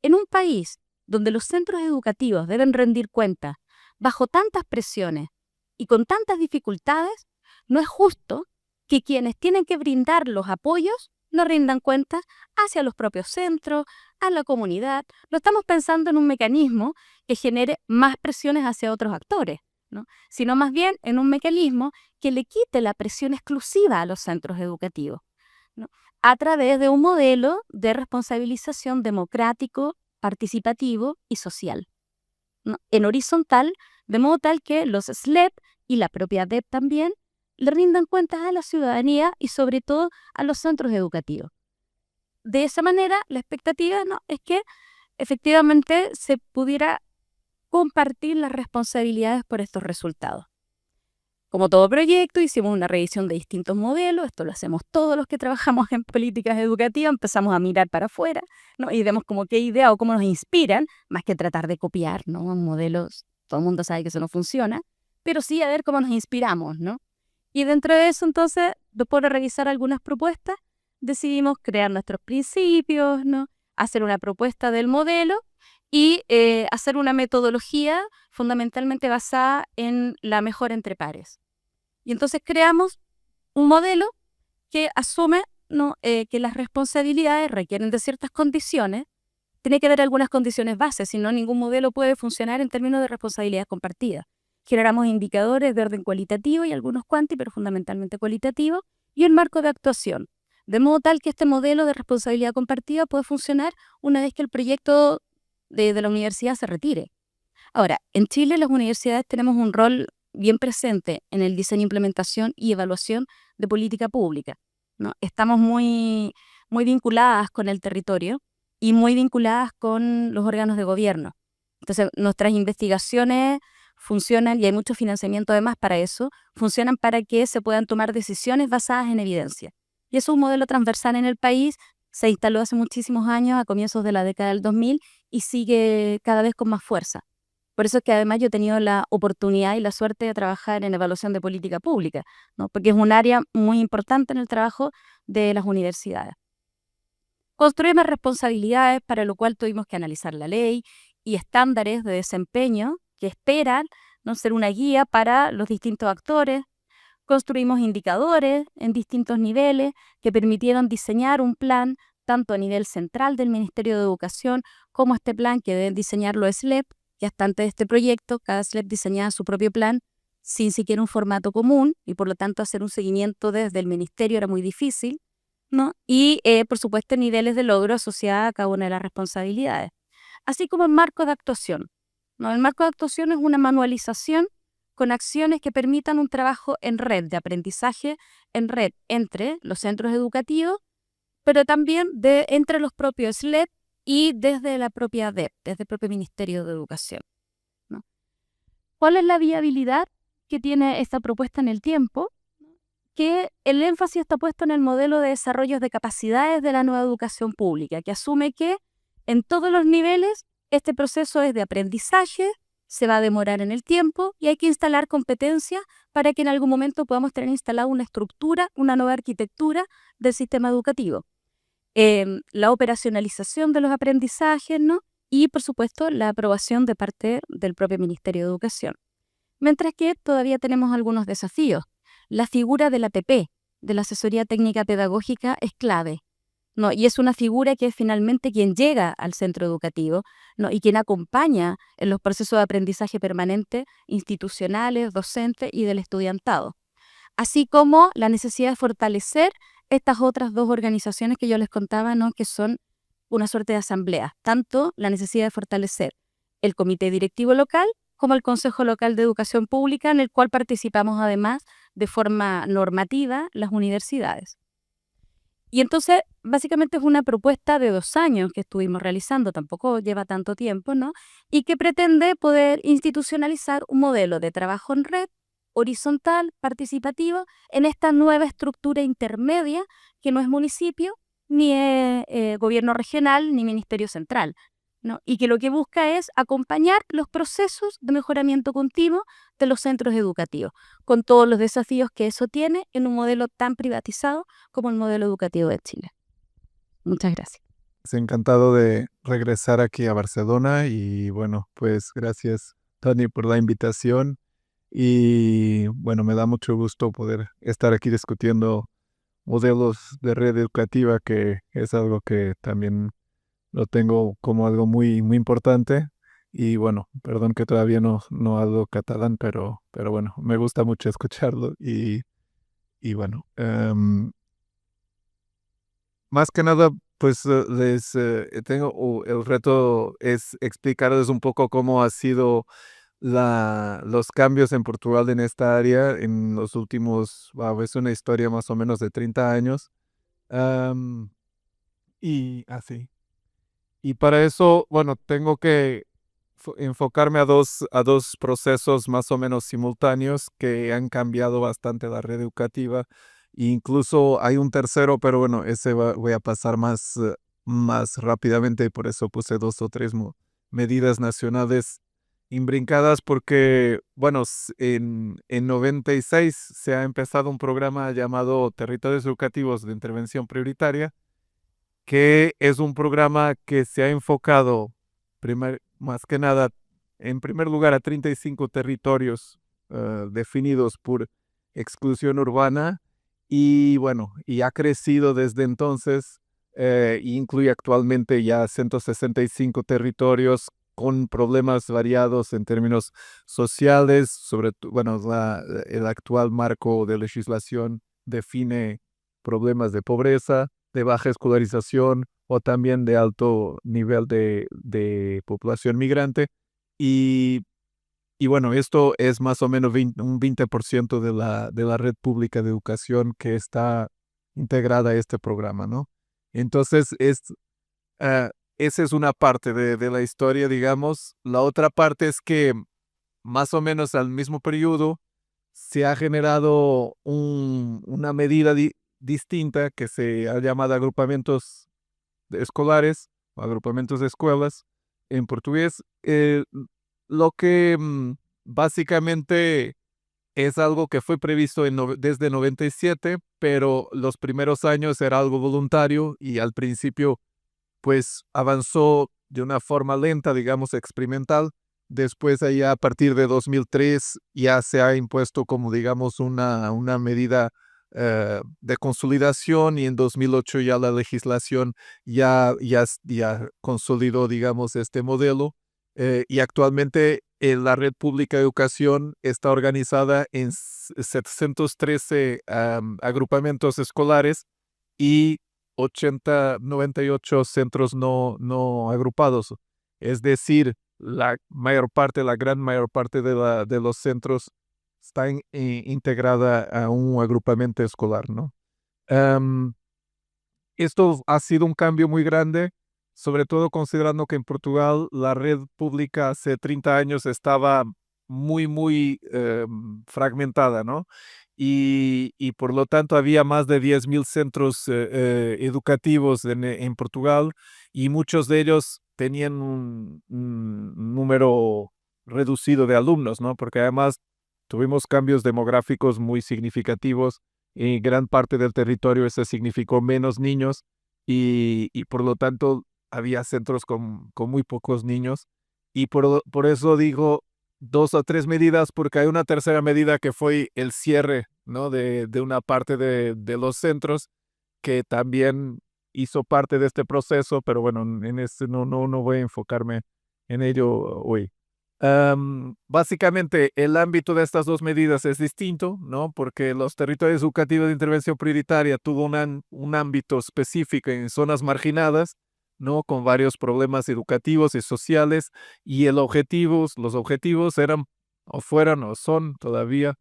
En un país donde los centros educativos deben rendir cuentas bajo tantas presiones y con tantas dificultades, no es justo que quienes tienen que brindar los apoyos no rindan cuentas hacia los propios centros, a la comunidad. No estamos pensando en un mecanismo que genere más presiones hacia otros actores, ¿no? Sino más bien en un mecanismo que le quite la presión exclusiva a los centros educativos, ¿no? A través de un modelo de responsabilización democrático, participativo y social, ¿no? En horizontal, de modo tal que los SLEP y la propia DEP también le rindan cuentas a la ciudadanía y sobre todo a los centros educativos. De esa manera, la expectativa, ¿no?, es que efectivamente se pudiera compartir las responsabilidades por estos resultados. Como todo proyecto, hicimos una revisión de distintos modelos. Esto lo hacemos todos los que trabajamos en políticas educativas. Empezamos a mirar para afuera, ¿no?, y vemos como qué idea o cómo nos inspiran, más que tratar de copiar, ¿no?, modelos. Todo el mundo sabe que eso no funciona, pero sí a ver cómo nos inspiramos, ¿no? Y dentro de eso, entonces, después de revisar algunas propuestas, decidimos crear nuestros principios, ¿no?, hacer una propuesta del modelo y hacer una metodología fundamentalmente basada en la mejora entre pares. Y entonces creamos un modelo que asume, ¿no?, que las responsabilidades requieren de ciertas condiciones. Tiene que haber algunas condiciones bases, si no, ningún modelo puede funcionar en términos de responsabilidad compartida. Generamos indicadores de orden cualitativo y algunos cuanti, pero fundamentalmente cualitativo, y un marco de actuación, de modo tal que este modelo de responsabilidad compartida puede funcionar una vez que el proyecto de la universidad se retire. Ahora, en Chile las universidades tenemos un rol bien presente en el diseño, implementación y evaluación de política pública, ¿no? Estamos muy vinculadas con el territorio y muy vinculadas con los órganos de gobierno. Entonces, nuestras investigaciones funcionan, y hay mucho financiamiento además para eso, funcionan para que se puedan tomar decisiones basadas en evidencia. Y eso es un modelo transversal en el país, se instaló hace muchísimos años, a comienzos de la década del 2000, y sigue cada vez con más fuerza. Por eso es que además yo he tenido la oportunidad y la suerte de trabajar en evaluación de política pública, ¿no?, porque es un área muy importante en el trabajo de las universidades. Construimos responsabilidades, para lo cual tuvimos que analizar la ley y estándares de desempeño que esperan, ¿no?, ser una guía para los distintos actores. Construimos indicadores en distintos niveles que permitieron diseñar un plan tanto a nivel central del Ministerio de Educación como este plan que deben diseñar los SLEP, que hasta antes de este proyecto cada SLEP diseñaba su propio plan sin siquiera un formato común y por lo tanto hacer un seguimiento desde el ministerio era muy difícil, ¿no? Y por supuesto niveles de logro asociados a cada una de las responsabilidades, así como el marco de actuación, ¿no? El marco de actuación es una manualización con acciones que permitan un trabajo en red de aprendizaje, en red entre los centros educativos, pero también entre los propios SLEP y desde la propia DEP, desde el propio Ministerio de Educación, ¿no? ¿Cuál es la viabilidad que tiene esta propuesta en el tiempo? Que el énfasis está puesto en el modelo de desarrollo de capacidades de la nueva educación pública, que asume que en todos los niveles este proceso es de aprendizaje, se va a demorar en el tiempo y hay que instalar competencias para que en algún momento podamos tener instalada una estructura, una nueva arquitectura del sistema educativo. La operacionalización de los aprendizajes, ¿no?, y por supuesto la aprobación de parte del propio Ministerio de Educación. Mientras que todavía tenemos algunos desafíos. La figura del ATP, de la Asesoría Técnica Pedagógica, es clave, ¿no?, y es una figura que es finalmente quien llega al centro educativo, ¿no?, y quien acompaña en los procesos de aprendizaje permanente institucionales, docentes y del estudiantado, así como la necesidad de fortalecer estas otras dos organizaciones que yo les contaba, ¿no?, que son una suerte de asambleas, tanto la necesidad de fortalecer el comité directivo local como el Consejo Local de Educación Pública, en el cual participamos además de forma normativa las universidades. Y entonces, básicamente es una propuesta de 2 años que estuvimos realizando, tampoco lleva tanto tiempo, ¿no?, y que pretende poder institucionalizar un modelo de trabajo en red, horizontal, participativo, en esta nueva estructura intermedia que no es municipio, ni es gobierno regional, ni ministerio central, ¿no?, y que lo que busca es acompañar los procesos de mejoramiento continuo de los centros educativos, con todos los desafíos que eso tiene en un modelo tan privatizado como el modelo educativo de Chile. Muchas gracias. Encantado de regresar aquí a Barcelona y bueno, pues gracias, Toni, por la invitación y bueno, me da mucho gusto poder estar aquí discutiendo modelos de red educativa, que es algo que también lo tengo como algo muy, muy importante. Y bueno, perdón que todavía no hablo catalán, pero bueno, me gusta mucho escucharlo. Y bueno, más que nada, pues el reto es explicarles un poco cómo ha sido los cambios en Portugal en esta área en los últimos, es una historia más o menos de 30 años. Am, y así. Y para eso, bueno, tengo que enfocarme a dos procesos más o menos simultáneos que han cambiado bastante la red educativa. E incluso hay un tercero, pero bueno, voy a pasar más rápidamente, y por eso puse dos o tres medidas nacionales imbrincadas, porque, bueno, en 96 se ha empezado un programa llamado Territorios Educativos de Intervención Prioritaria, que es un programa que se ha enfocado más que nada, en primer lugar, a 35 territorios definidos por exclusión urbana, y bueno, y ha crecido desde entonces, incluye actualmente ya 165 territorios con problemas variados en términos sociales. Bueno, el actual marco de legislación define problemas de pobreza, de baja escolarización o también de alto nivel de población migrante. Y, y bueno, esto es más o menos un 20% de la red pública de educación que está integrada a este programa, ¿no? Entonces, ah, esa es una parte de la historia, digamos. La otra parte es que más o menos al mismo periodo se ha generado una medida distinta que se ha llamado agrupamientos escolares o agrupamientos de escuelas en portugués, lo que básicamente es algo que fue previsto desde 97, pero los primeros años era algo voluntario y al principio pues avanzó de una forma lenta, digamos, experimental. Después, allá a partir de 2003, ya se ha impuesto como, digamos, una medida de consolidación, y en 2008 ya la legislación ya consolidó, digamos, este modelo. Y actualmente la red pública de educación está organizada en 713 agrupamientos escolares y 98 centros no agrupados. Es decir, la gran mayor parte de los centros está integrada a un agrupamiento escolar, ¿no? Em, Esto ha sido un cambio muy grande, sobre todo considerando que en Portugal la red pública hace 30 años estaba muy fragmentada, ¿no? Y por lo tanto había más de 10.000 centros educativos en Portugal, y muchos de ellos tenían un número reducido de alumnos, ¿no? Porque además tuvimos cambios demográficos muy significativos. En gran parte del territorio eso significó menos niños, y por lo tanto había centros con muy pocos niños. Y por eso digo dos o tres medidas, porque hay una tercera medida que fue el cierre, ¿no? de una parte de los centros, que también hizo parte de este proceso, pero bueno, en este no voy a enfocarme en ello hoy. Básicamente, el ámbito de estas dos medidas es distinto, ¿no? Porque los territorios educativos de intervención prioritaria tuvo un ámbito específico en zonas marginadas, ¿no? Con varios problemas educativos y sociales, y los objetivos eran, o fueran, o son todavía,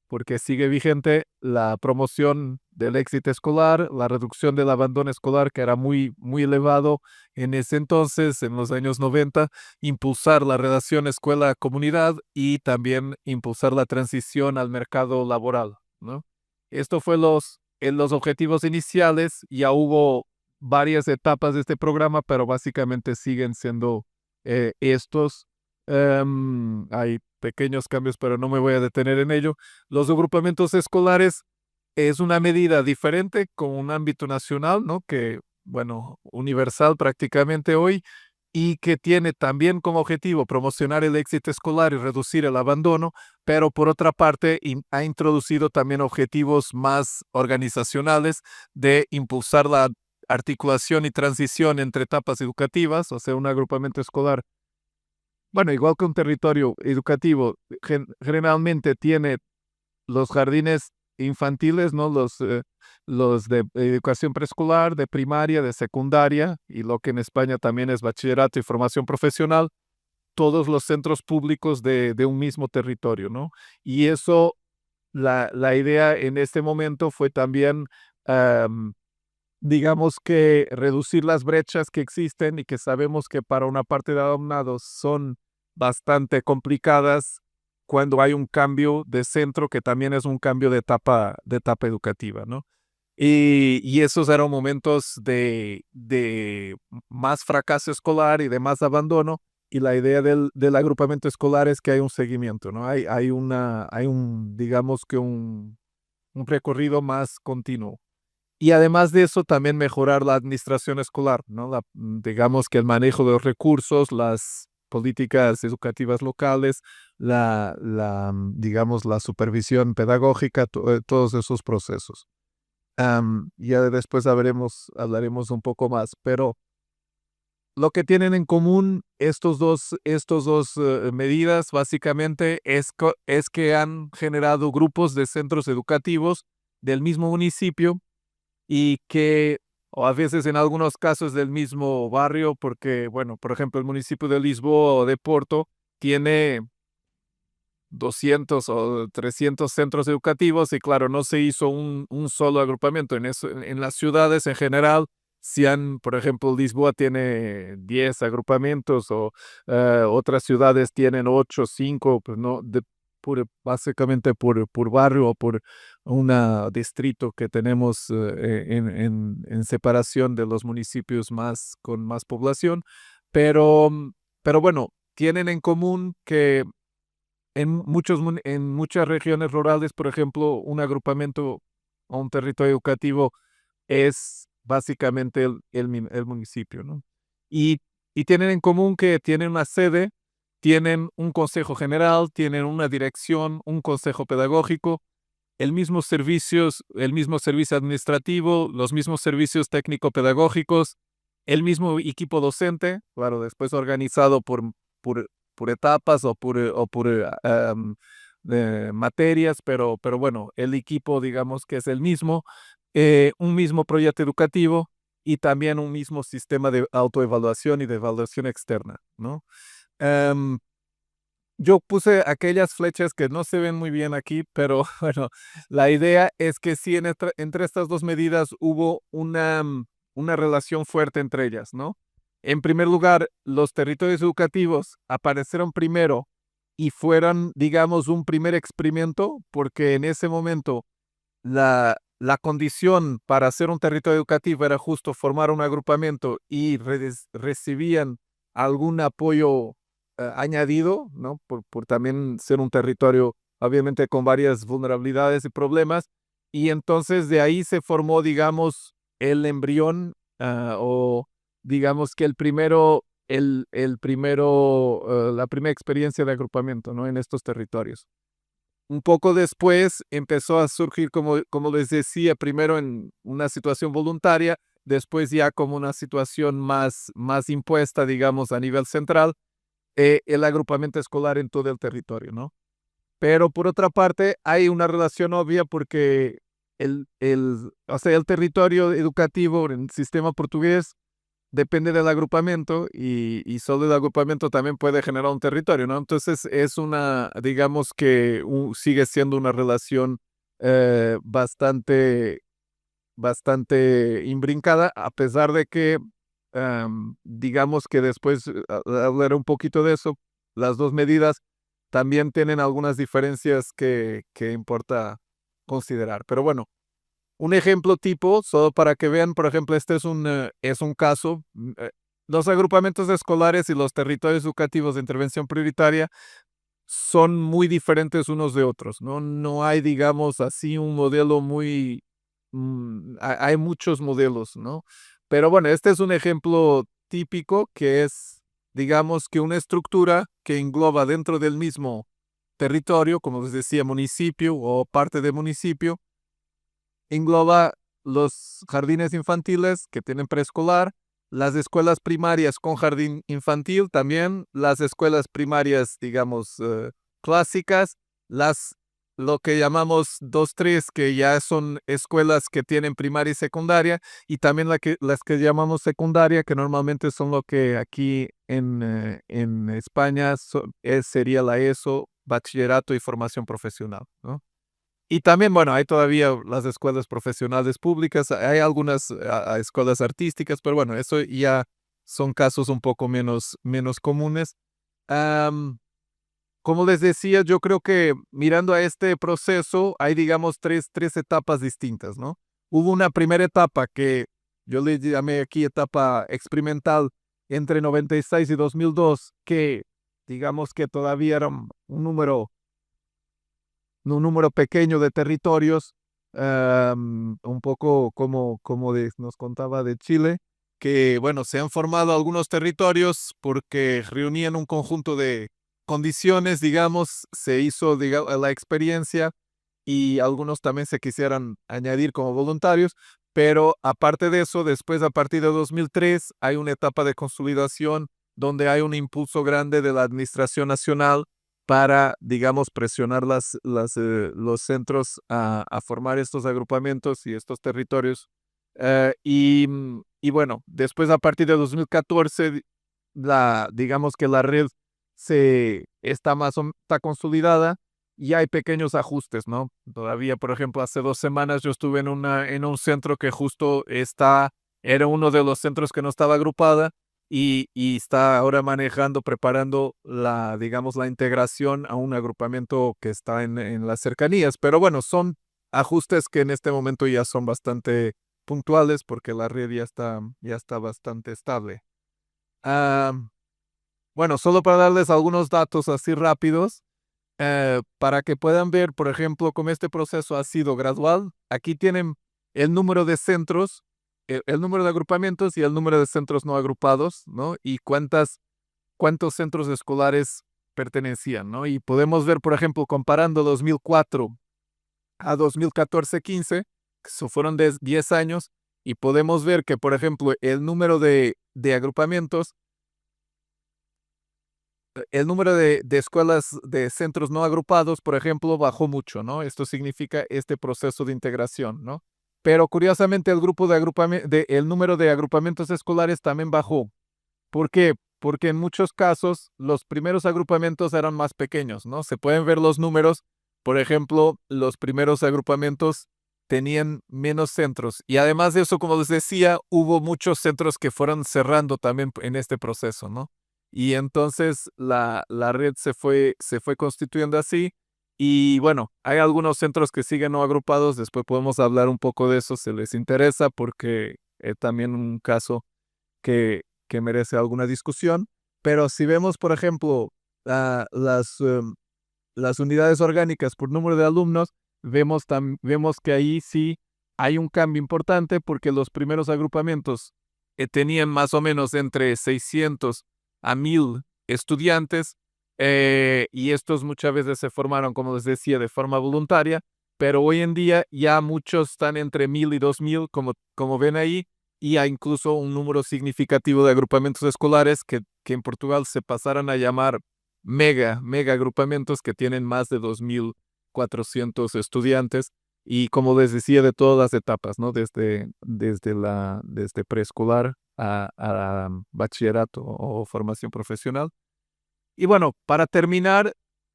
porque sigue vigente, la promoción del éxito escolar, la reducción del abandono escolar, que era muy elevado en ese entonces, en los años 90, impulsar la relación escuela-comunidad y también impulsar la transición al mercado laboral, ¿no? Esto fue en los objetivos iniciales. Ya hubo varias etapas de este programa, pero básicamente siguen siendo estos. Hay pequeños cambios, pero no me voy a detener en ello. Los agrupamientos escolares es una medida diferente con un ámbito nacional, ¿no? Que, bueno, universal prácticamente hoy, y que tiene también como objetivo promocionar el éxito escolar y reducir el abandono, pero por otra parte ha introducido también objetivos más organizacionales de impulsar la articulación y transición entre etapas educativas, o sea, un agrupamiento escolar. Bueno, igual que un territorio educativo, generalmente tiene los jardines infantiles, ¿no? Los de educación preescolar, de primaria, de secundaria, y lo que en España también es bachillerato y formación profesional, todos los centros públicos de un mismo territorio, ¿no? Y eso, la idea en este momento fue también, digamos que reducir las brechas que existen y que sabemos que para una parte de alumnados son bastante complicadas cuando hay un cambio de centro que también es un cambio de etapa educativa, ¿no? Y esos eran momentos de más fracaso escolar y de más abandono, y la idea del agrupamiento escolar es que hay un seguimiento, ¿no? Hay un, digamos que un recorrido más continuo. Y además de eso, también mejorar la administración escolar, ¿no? Digamos que el manejo de los recursos, las políticas educativas locales, digamos, la supervisión pedagógica, todos esos procesos. Ya después hablaremos un poco más, pero lo que tienen en común estos dos medidas básicamente es que han generado grupos de centros educativos del mismo municipio y que, o a veces en algunos casos del mismo barrio, porque, bueno, por ejemplo, el municipio de Lisboa o de Porto tiene 200 o 300 centros educativos y claro, no se hizo un solo agrupamiento. En las ciudades en general, por ejemplo, Lisboa tiene 10 agrupamientos o otras ciudades tienen 8, 5, pues no, básicamente por barrio o por un distrito que tenemos en separación de los municipios con más población, pero, pero bueno, tienen en común que en muchas regiones rurales, por ejemplo, un agrupamiento o un territorio educativo es básicamente el municipio, ¿no? Y, y tienen en común que tienen una sede, tienen un consejo general, tienen una dirección, un consejo pedagógico, el mismo servicio administrativo, los mismos servicios técnico-pedagógicos, el mismo equipo docente, claro, después organizado por etapas o por materias, pero bueno, el equipo, digamos que es el mismo, un mismo proyecto educativo y también un mismo sistema de autoevaluación y de evaluación externa, ¿no? Em, yo puse aquellas flechas que no se ven muy bien aquí, pero bueno, la idea es que sí, entre estas dos medidas hubo una relación fuerte entre ellas, ¿no? En primer lugar, los territorios educativos aparecieron primero y fueron, digamos, un primer experimento, porque en ese momento la condición para ser un territorio educativo era justo formar un agrupamiento y recibían algún apoyo añadido, ¿no? Por también ser un territorio, obviamente, con varias vulnerabilidades y problemas. Y entonces de ahí se formó, digamos, el embrión o digamos que la primera experiencia de agrupamiento, ¿no? En estos territorios. Un poco después empezó a surgir, como les decía, primero en una situación voluntaria, después ya como una situación más impuesta, digamos, a nivel central, el agrupamiento escolar en todo el territorio, ¿no? Pero por otra parte, hay una relación obvia porque o sea, el territorio educativo en el sistema portugués depende del agrupamiento y solo el agrupamiento también puede generar un territorio, ¿no? Entonces digamos que sigue siendo una relación bastante imbrincada, a pesar de que, digamos que después hablaré un poquito de eso, las dos medidas también tienen algunas diferencias que importa considerar. Pero bueno, un ejemplo tipo, solo para que vean, por ejemplo, este es un caso. Los agrupamientos escolares y los territorios educativos de intervención prioritaria son muy diferentes unos de otros, ¿no? No hay, digamos, así un modelo hay muchos modelos, ¿no? Pero bueno, este es un ejemplo típico que es digamos que una estructura que engloba dentro del mismo territorio, como les decía, municipio o parte de municipio, engloba los jardines infantiles que tienen preescolar, las escuelas primarias con jardín infantil también, las escuelas primarias, digamos, clásicas, lo que llamamos 2-3, que ya son escuelas que tienen primaria y secundaria, y también las que llamamos secundaria, que normalmente son lo que aquí en España sería la ESO, bachillerato y formación profesional, ¿no? Y también, bueno, hay todavía las escuelas profesionales públicas, hay algunas escuelas artísticas, pero bueno, eso ya son casos un poco menos comunes. Am, Como les decía, yo creo que mirando a este proceso hay, digamos, tres etapas distintas, ¿no? Hubo una primera etapa que yo le llamé aquí etapa experimental entre 96 y 2002, que digamos que todavía era un número pequeño de territorios, un poco nos contaba de Chile, que bueno, se han formado algunos territorios porque reunían un conjunto de condiciones, digamos, se hizo la experiencia y algunos también se quisieran añadir como voluntarios, pero aparte de eso, después a partir de 2003 hay una etapa de consolidación donde hay un impulso grande de la Administración Nacional para, digamos, presionar los centros a formar estos agrupamientos y estos territorios. Y bueno, después a partir de 2014, digamos que la red está consolidada y hay pequeños ajustes, ¿no? Todavía, por ejemplo, hace 2 semanas yo estuve en un centro que justo era uno de los centros que no estaba agrupada y está ahora preparando digamos, la integración a un agrupamiento que está en las cercanías. Pero bueno, son ajustes que en este momento ya son bastante puntuales porque la red ya está bastante estable. Ah, bueno, solo para darles algunos datos así rápidos, para que puedan ver, por ejemplo, cómo este proceso ha sido gradual. Aquí tienen el número de centros, el número de agrupamientos y el número de centros no agrupados, ¿no? Y cuántos centros escolares pertenecían, ¿no? Y podemos ver, por ejemplo, comparando 2004 a 2014-15, que eso fueron 10 años, y podemos ver que, por ejemplo, de agrupamientos, el número de escuelas, de centros no agrupados, por ejemplo, bajó mucho, ¿no? Esto significa este proceso de integración, ¿no? Pero curiosamente el número de agrupamientos escolares también bajó. ¿Por qué? Porque en muchos casos los primeros agrupamientos eran más pequeños, ¿no? Se pueden ver los números. Por ejemplo, los primeros agrupamientos tenían menos centros. Y además de eso, como les decía, hubo muchos centros que fueron cerrando también en este proceso, ¿no? Y entonces la red se fue constituyendo así. Y bueno, hay algunos centros que siguen no agrupados. Después podemos hablar un poco de eso si les interesa, porque es también un caso que merece alguna discusión. Pero si vemos, por ejemplo, ah, las unidades orgánicas por número de alumnos, vemos que ahí sí hay un cambio importante porque los primeros agrupamientos tenían más o menos entre 600 a 1000 estudiantes, y estos muchas veces se formaron, como les decía, de forma voluntaria, pero hoy en día ya muchos están entre 1000 y 2000, como ven ahí, y hay incluso un número significativo de agrupamientos escolares que en Portugal se pasaron a llamar mega agrupamientos que tienen más de 2400 estudiantes y como les decía de todas las etapas, ¿no? Desde preescolar a bachillerato o formación profesional. Y bueno, para terminar,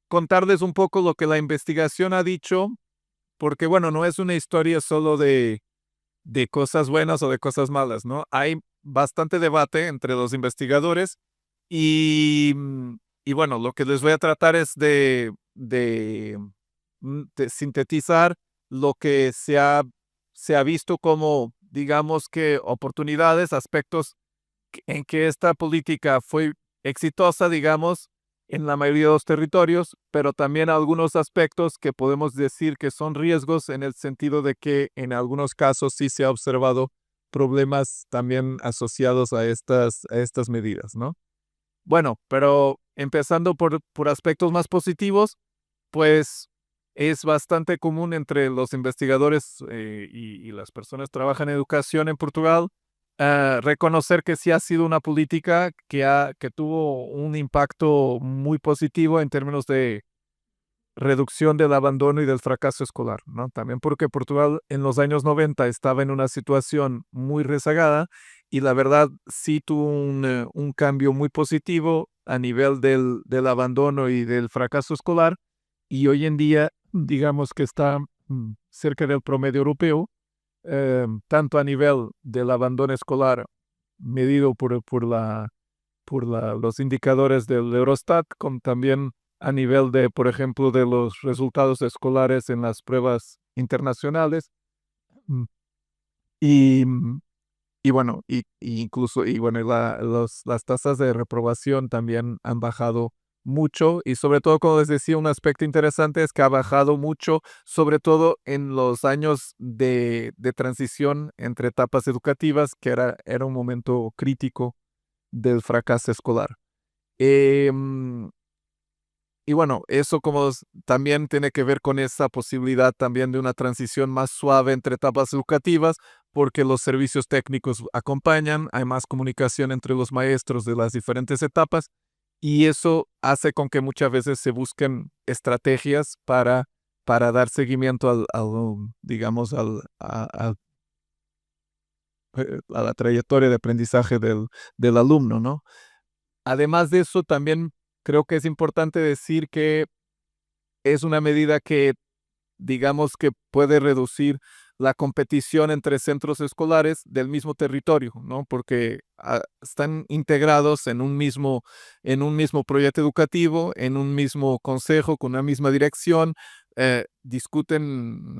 contarles un poco lo que la investigación ha dicho, porque bueno, no es una historia solo de cosas buenas o de cosas malas, ¿no? Hay bastante debate entre los investigadores y bueno, lo que les voy a tratar es de sintetizar lo que se ha visto como, digamos que oportunidades, aspectos en que esta política fue exitosa, digamos, en la mayoría de los territorios, pero también algunos aspectos que podemos decir que son riesgos en el sentido de que en algunos casos sí se ha observado problemas también asociados a estas medidas, ¿no? Bueno, pero empezando por aspectos más positivos, pues es bastante común entre los investigadores y las personas que trabajan en educación en Portugal reconocer que sí ha sido una política que tuvo un impacto muy positivo en términos de reducción del abandono y del fracaso escolar, ¿no? También porque Portugal en los años 90 estaba en una situación muy rezagada y la verdad sí tuvo un cambio muy positivo a nivel del abandono y del fracaso escolar y hoy en día digamos que está cerca del promedio europeo, tanto a nivel del abandono escolar medido los indicadores del Eurostat, como también a nivel de, por ejemplo, de los resultados escolares en las pruebas internacionales. Mm, Y, y bueno, y incluso, y bueno, las tasas de reprobación también han bajado mucho y sobre todo, como les decía, un aspecto interesante es que ha bajado mucho, sobre todo en los años de transición entre etapas educativas, que era un momento crítico del fracaso escolar. Em, y bueno, eso también tiene que ver con esa posibilidad también de una transición más suave entre etapas educativas, porque los servicios técnicos acompañan, hay más comunicación entre los maestros de las diferentes etapas, y eso hace con que muchas veces se busquen estrategias para dar seguimiento digamos, a la trayectoria de aprendizaje del alumno, ¿no? Además de eso, también creo que es importante decir que es una medida que, digamos, que puede reducir la competición entre centros escolares del mismo territorio, ¿no? Porque están integrados en un mismo proyecto educativo, en un mismo consejo, con una misma dirección, discuten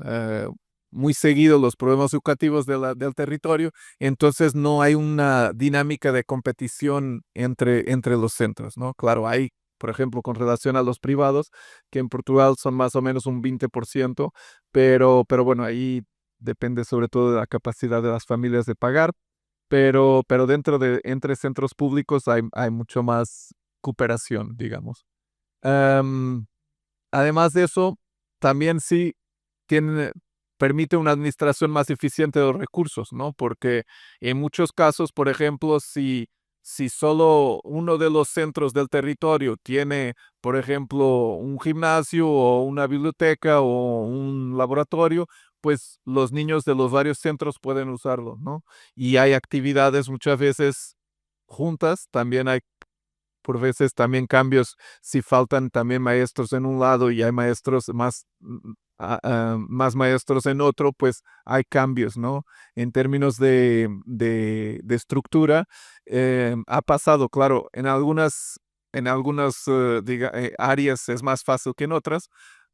muy seguido los problemas educativos del territorio, entonces no hay una dinámica de competición entre los centros, ¿no? Claro, hay, por ejemplo, con relación a los privados, que en Portugal son más o menos un 20%, pero bueno, ahí depende sobre todo de la capacidad de las familias de pagar, pero entre centros públicos hay mucho más cooperación, digamos. Am, Además de eso, también sí tiene, permite una administración más eficiente de los recursos, ¿no? Porque en muchos casos, por ejemplo, si solo uno de los centros del territorio tiene, por ejemplo, un gimnasio o una biblioteca o un laboratorio, pues los niños de los varios centros pueden usarlo, ¿no? Y hay actividades muchas veces juntas, también hay por veces también cambios, si faltan también maestros en un lado y hay maestros más maestros en otro, pues hay cambios, ¿no? En términos de estructura, ha pasado, claro, en algunas áreas es más fácil que en otras,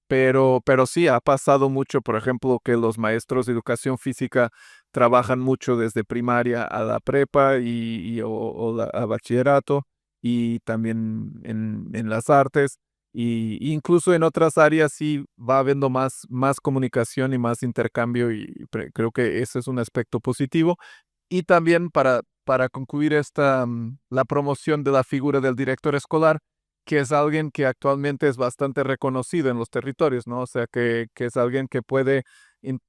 pero sí ha pasado mucho, por ejemplo, que los maestros de educación física trabajan mucho desde primaria a la prepa a bachillerato y también en las artes. Y incluso en otras áreas sí va habiendo más comunicación y más intercambio y creo que ese es un aspecto positivo. Y también para concluir la promoción de la figura del director escolar, que es alguien que actualmente es bastante reconocido en los territorios, ¿no? O sea, que es alguien que puede in-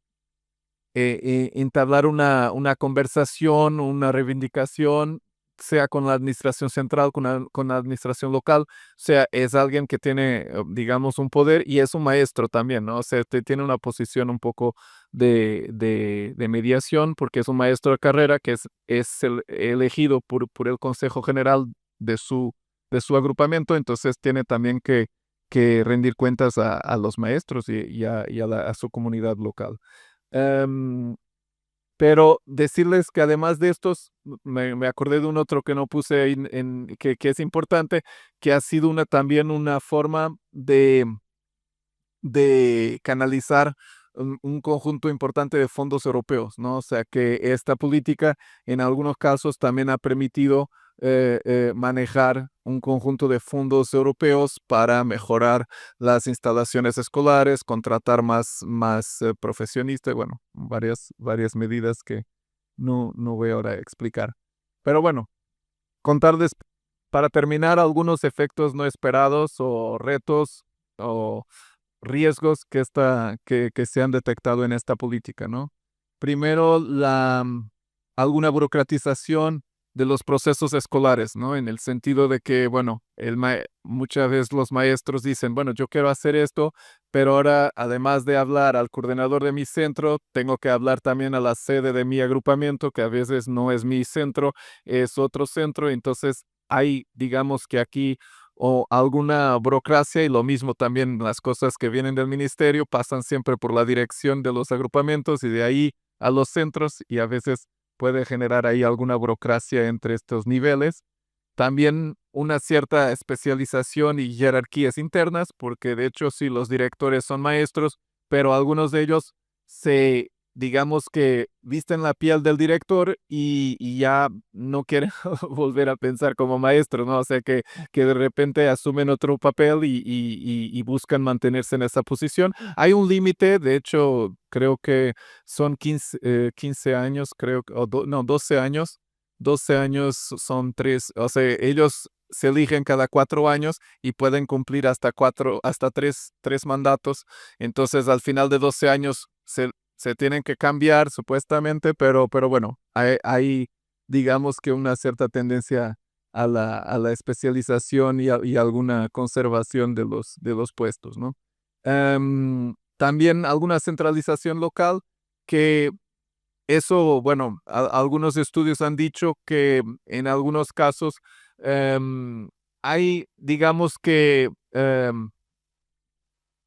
entablar una conversación, una reivindicación, sea con la administración central, con la administración local, o sea, es alguien que tiene, digamos, un poder y es un maestro también, ¿no? O sea, tiene una posición un poco de mediación porque es un maestro de carrera que es elegido por el Consejo General de su agrupamiento, entonces tiene también que rendir cuentas a los maestros y a su comunidad local. Em, pero decirles que además de estos, me acordé de un otro que no puse ahí que es importante, que ha sido también una forma de canalizar un conjunto importante de fondos europeos, ¿no? O sea que esta política en algunos casos también ha permitido manejar un conjunto de fondos europeos para mejorar las instalaciones escolares, contratar más profesionistas, bueno, varias medidas que no voy ahora a explicar. Pero bueno, contarles para terminar, algunos efectos no esperados o retos o riesgos que se han detectado en esta política, ¿no? Primero, alguna burocratización de los procesos escolares, ¿no? En el sentido de que, bueno, muchas veces los maestros dicen, bueno, yo quiero hacer esto, pero ahora, además de hablar al coordinador de mi centro, tengo que hablar también a la sede de mi agrupamiento, que a veces no es mi centro, es otro centro. Entonces, hay, digamos que aquí, o alguna burocracia, y lo mismo también las cosas que vienen del ministerio pasan siempre por la dirección de los agrupamientos y de ahí a los centros, y a veces puede generar ahí alguna burocracia entre estos niveles. También una cierta especialización y jerarquías internas, porque de hecho sí, los directores son maestros, pero algunos de ellos digamos que visten la piel del director y ya no quieren volver a pensar como maestros, ¿no? O sea que de repente asumen otro papel y buscan mantenerse en esa posición. Hay un límite, de hecho, creo que son 15 años, creo, no, 12 años. 12 años son 3, o sea, ellos se eligen cada 4 años y pueden cumplir hasta 3 mandatos. Entonces, al final de 12 años se tienen que cambiar supuestamente, pero bueno, hay, digamos que una cierta tendencia a la especialización y alguna conservación de los puestos, ¿no? También alguna centralización local que eso, bueno, algunos estudios han dicho que en algunos casos hay, digamos que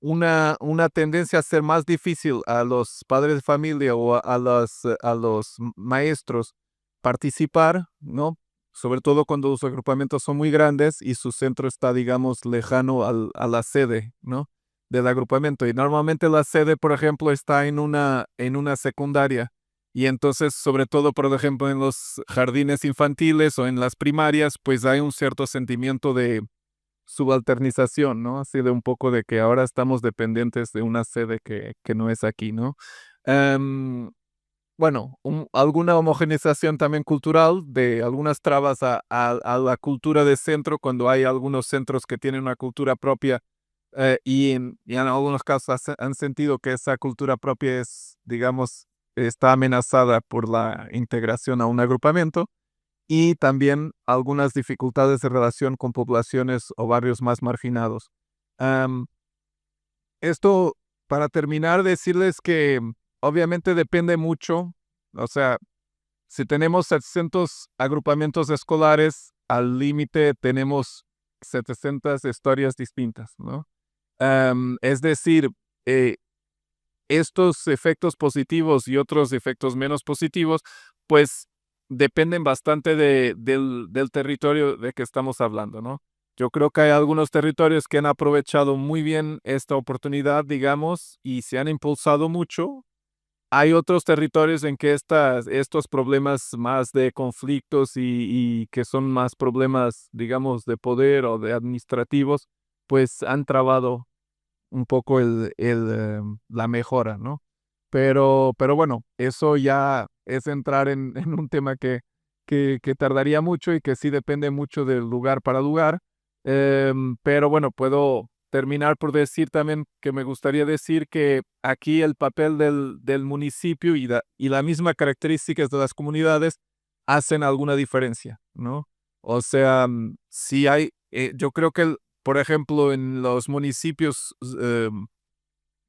una tendencia a ser más difícil a los padres de familia o a los maestros participar, ¿no? Sobre todo cuando los agrupamientos son muy grandes y su centro está, digamos, lejano a la sede, ¿no? Del agrupamiento. Y normalmente la sede, por ejemplo, está en una secundaria. Y entonces, sobre todo, por ejemplo, en los jardines infantiles o en las primarias, pues hay un cierto sentimiento de subalternización, ¿no? Así de un poco de que ahora estamos dependientes de una sede que no es aquí, ¿no? Bueno, alguna homogeneización también cultural de algunas trabas a la cultura de centro, cuando hay algunos centros que tienen una cultura propia y en algunos casos han sentido que esa cultura propia digamos, está amenazada por la integración a un agrupamiento, y también algunas dificultades de relación con poblaciones o barrios más marginados. Am, Esto, para terminar, decirles que obviamente depende mucho, o sea, si tenemos 700 agrupamientos escolares, al límite tenemos 700 historias distintas, ¿no? Es decir, eh, estos efectos positivos y otros efectos menos positivos, pues dependen bastante del territorio de que estamos hablando, ¿no? Yo creo que hay algunos territorios que han aprovechado muy bien esta oportunidad, digamos, y se han impulsado mucho. Hay otros territorios en que estos problemas más de conflictos y que son más problemas, digamos, de poder o de administrativos, pues han trabado un poco la mejora, ¿no? Pero bueno, eso ya es entrar en un tema que tardaría mucho y que sí depende mucho del lugar para lugar. Pero bueno, puedo terminar por decir también que me gustaría decir que aquí el papel del municipio y la misma características de las comunidades hacen alguna diferencia, ¿no? O sea, si hay, yo creo que por ejemplo, en los municipios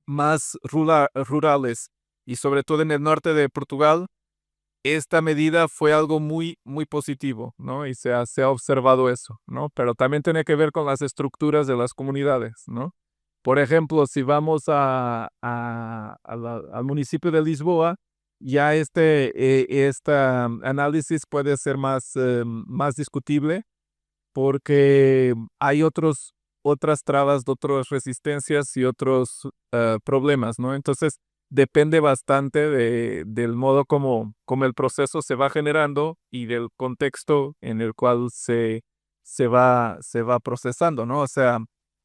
más rurales y sobre todo en el norte de Portugal, esta medida fue algo muy, muy positivo, ¿no? Y se ha observado eso, ¿no? Pero también tiene que ver con las estructuras de las comunidades, ¿no? Por ejemplo, si vamos al municipio de Lisboa, ya este análisis puede ser más discutible porque hay otras trabas, otras resistencias y otros problemas, ¿no? Entonces, depende bastante del modo como el proceso se va generando y del contexto en el cual se va procesando, ¿no? O sea,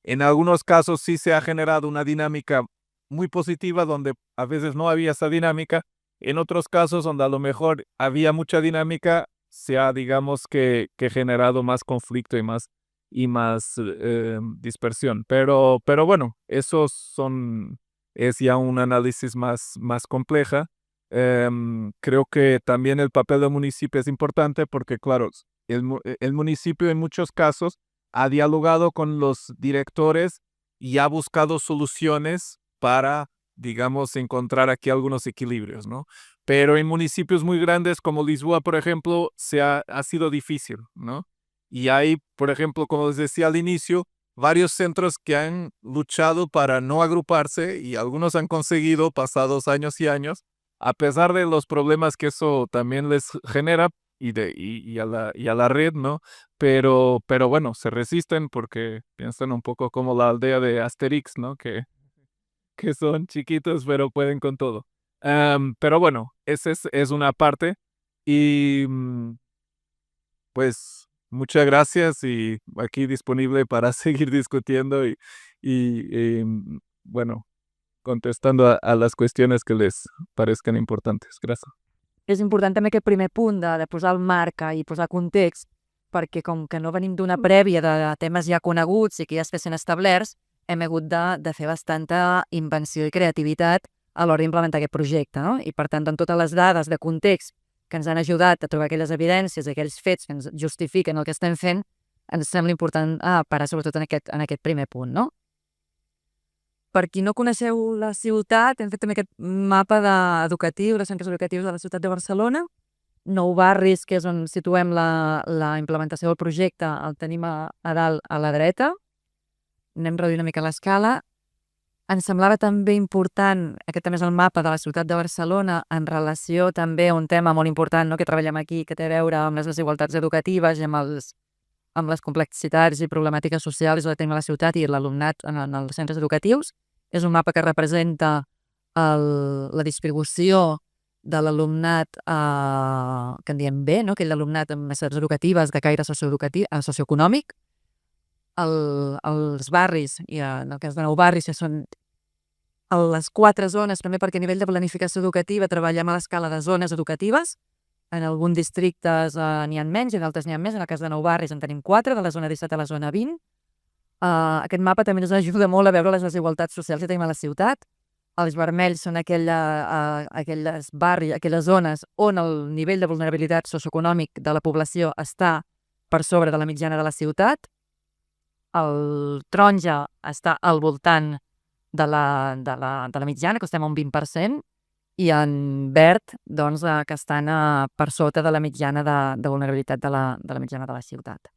en algunos casos sí se ha generado una dinámica muy positiva donde a veces no había esa dinámica. En otros casos donde a lo mejor había mucha dinámica, se ha, digamos, que generado más conflicto y más dispersión. Pero bueno, es ya un análisis más compleja. Creo que también el papel del municipio es importante porque, claro, el municipio en muchos casos ha dialogado con los directores y ha buscado soluciones para, digamos, encontrar aquí algunos equilibrios, ¿no? Pero en municipios muy grandes como Lisboa, por ejemplo, ha sido difícil, ¿no? Y hay, por ejemplo, como les decía al inicio, varios centros que han luchado para no agruparse y algunos han conseguido pasados años y años, a pesar de los problemas que eso también les genera y a la red, ¿no? Pero bueno, se resisten porque piensan un poco como la aldea de Asterix, ¿no? Que son chiquitos pero pueden con todo. Pero bueno, esa es una parte y pues muchas gracias y aquí disponible para seguir discutiendo bueno, contestando a les qüestiones que les parezcan importantes. Gràcies. És important també aquest primer punt de posar el marc i posar context, perquè com que no venim d'una prèvia de temes ja coneguts i que ja estan establerts, hem hagut de fer bastanta invenció i creativitat a l'hora d'implementar aquest projecte, no? I per tant, amb totes les dades de context que ens han ajudat a trobar aquelles evidències, aquells fets que ens justifiquen el que estem fent, ens sembla important parar sobretot en aquest primer punt, no? Per qui no coneixeu la ciutat, hem fet també aquest mapa educatiu, de centres educatius de la ciutat de Barcelona. 9 barris, que és on situem la implementació del projecte, el tenim a dalt a la dreta. Anem reduint una mica l'escala. Ens semblava també important, aquest també és el mapa de la ciutat de Barcelona, en relació també a un tema molt important, no?, que treballem aquí, que té a veure amb les desigualtats educatives i amb les complexitats i problemàtiques socials que tenim a la ciutat i l'alumnat en els centres educatius. És un mapa que representa la distribució de l'alumnat que en diem B, no?, aquell alumnat amb necessitats educatives de caire socioeconòmic. Els barris, i en el cas de 9 barris, que són les 4 zones, també perquè a nivell de planificació educativa treballem a l'escala de zones educatives. En alguns districtes n'hi ha menys i en altres n'hi ha més. En el cas de 9 barris en tenim 4, de la zona 17 a la zona 20. Aquest mapa també ens ajuda molt a veure les desigualtats socials que tenim a la ciutat. Els vermells són aquelles barris, aquelles zones on el nivell de vulnerabilitat socioeconòmic de la població està per sobre de la mitjana de la ciutat. El taronja està al voltant de la mitjana, que estem a un 20%, i en verd, doncs, que estan per sota de la mitjana de vulnerabilitat de la mitjana de la ciutat.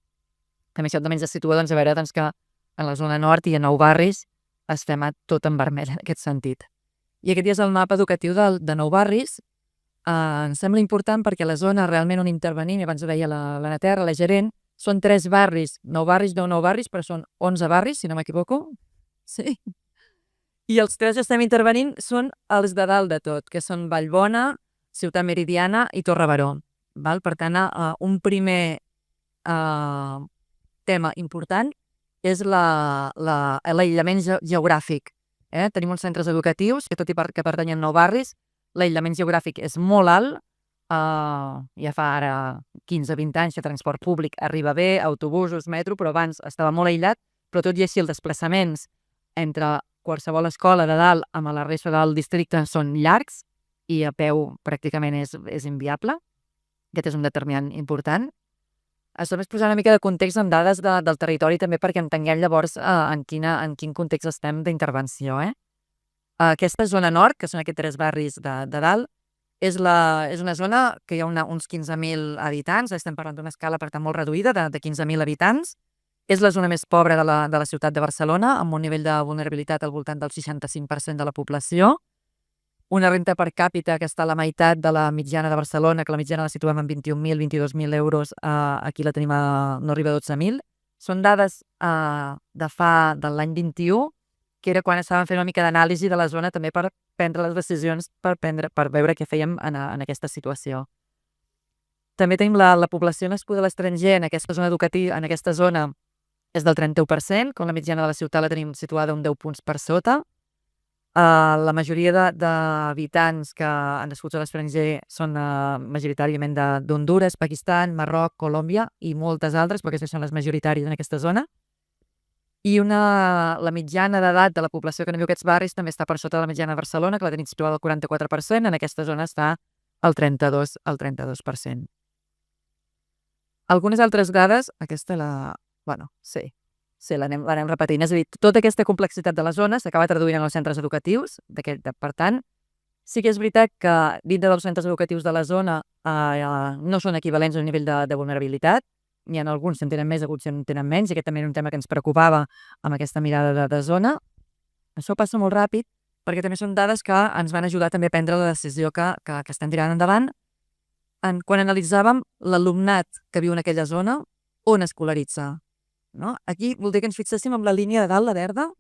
També això també ens situa, doncs, a veure, doncs, que en la zona nord i a 9 barris estem tot en vermell en aquest sentit. I aquest és el mapa educatiu de 9 barris. Ens sembla important perquè la zona realment on intervenim, i abans ho deia l'Anna Terra, la gerent, són 3 barris, 9 barris, no 9 barris, però són 11 barris, si no m'equivoco. Sí. I els 3 que estem intervenint són els de dalt de tot, que són Vallbona, Ciutat Meridiana i Torre Baró. Per tant, un primer tema important és l'aïllament geogràfic. Tenim uns centres educatius que, tot i que pertanyen a 9 barris, l'aïllament geogràfic és molt alt. Ja fa ara 15-20 anys que transport públic arriba bé, autobusos, metro, però abans estava molt aïllat, però tot i així els desplaçaments entre qualsevol escola de dalt amb la resta del districte són llargs i a peu pràcticament és inviable. Aquest és un determinant important. Això és posar una mica de context amb dades del territori també perquè entenguem llavors en quin context estem d'intervenció. Aquesta zona nord, que són aquests 3 barris de dalt, és una zona que hi ha uns 15.000 habitants, estem parlant d'una escala per tant molt reduïda, de 15.000 habitants. És la zona més pobra de la ciutat de Barcelona, amb un nivell de vulnerabilitat al voltant del 65% de la població. Una renta per càpita que està a la meitat de la mitjana de Barcelona, que la mitjana la situem en 21.000-22.000 euros, aquí la tenim no arriba a 12.000. Són dades de l'any 21, que era quan estàvem fent una mica d'anàlisi de la zona també per prendre les decisions, per veure què fèiem en aquesta situació. També tenim la població nascuda a l'estranger en aquesta zona educativa, en aquesta zona és del 31%, quan la mitjana de la ciutat la tenim situada un 10 punts per sota. La majoria d'habitants que han nascut a l'estranger són majoritàriament d'Honduras, Pakistan, Marroc, Colòmbia i moltes altres, perquè aquestes són les majoritàries en aquesta zona. I la mitjana d'edat de la població que no viu aquests barris també està per sota de la mitjana de Barcelona, que la tenim situada al 44%, en aquesta zona està al 32%. Algunes altres dades, aquesta l'anem repetint. És a dir, tota aquesta complexitat de la zona s'acaba traduint en els centres educatius. Per tant, sí que és veritat que dintre dels centres educatius de la zona no són equivalents al nivell de vulnerabilitat. N'hi ha alguns que en tenen més, alguns que en tenen menys, i aquest també era un tema que ens preocupava amb aquesta mirada de zona. Això passa molt ràpid perquè també són dades que ens van ajudar també a prendre la decisió que estem tirant endavant quan analitzàvem l'alumnat que viu en aquella zona, on escolaritza. Aquí voldria que ens fixéssim en la línia de dalt, la verda,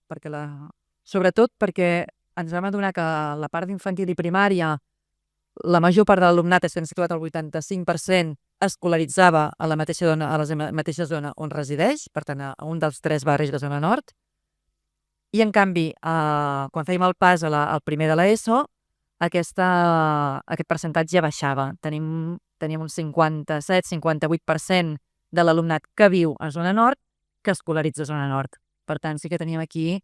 sobretot perquè ens vam adonar que la part d'infantil i primària, la major part de l'alumnat, estem situat al 85%, escolaritzava a la mateixa zona on resideix, per tant, a un dels 3 barris de zona nord. I, en canvi, quan fèiem el pas al primer de l'ESO, aquest percentatge baixava. Teníem un 57-58% de l'alumnat que viu a zona nord que escolaritza a zona nord. Per tant, sí que teníem aquí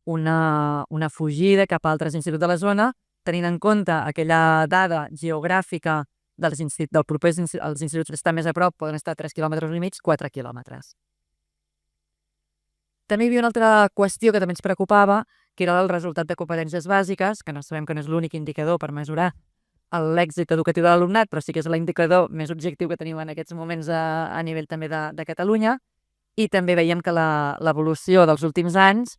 una fugida cap a altres instituts de la zona, tenint en compte aquella dada geogràfica dels propers als instituts que estan més a prop, poden estar 3 quilòmetres i mig, 4 quilòmetres. També hi havia una altra qüestió que també ens preocupava, que era el resultat de competències bàsiques, que sabem que no és l'únic indicador per mesurar l'èxit educatiu de l'alumnat, però sí que és l'indicador més objectiu que tenim en aquests moments a nivell també de Catalunya. I també veiem que l'evolució dels últims anys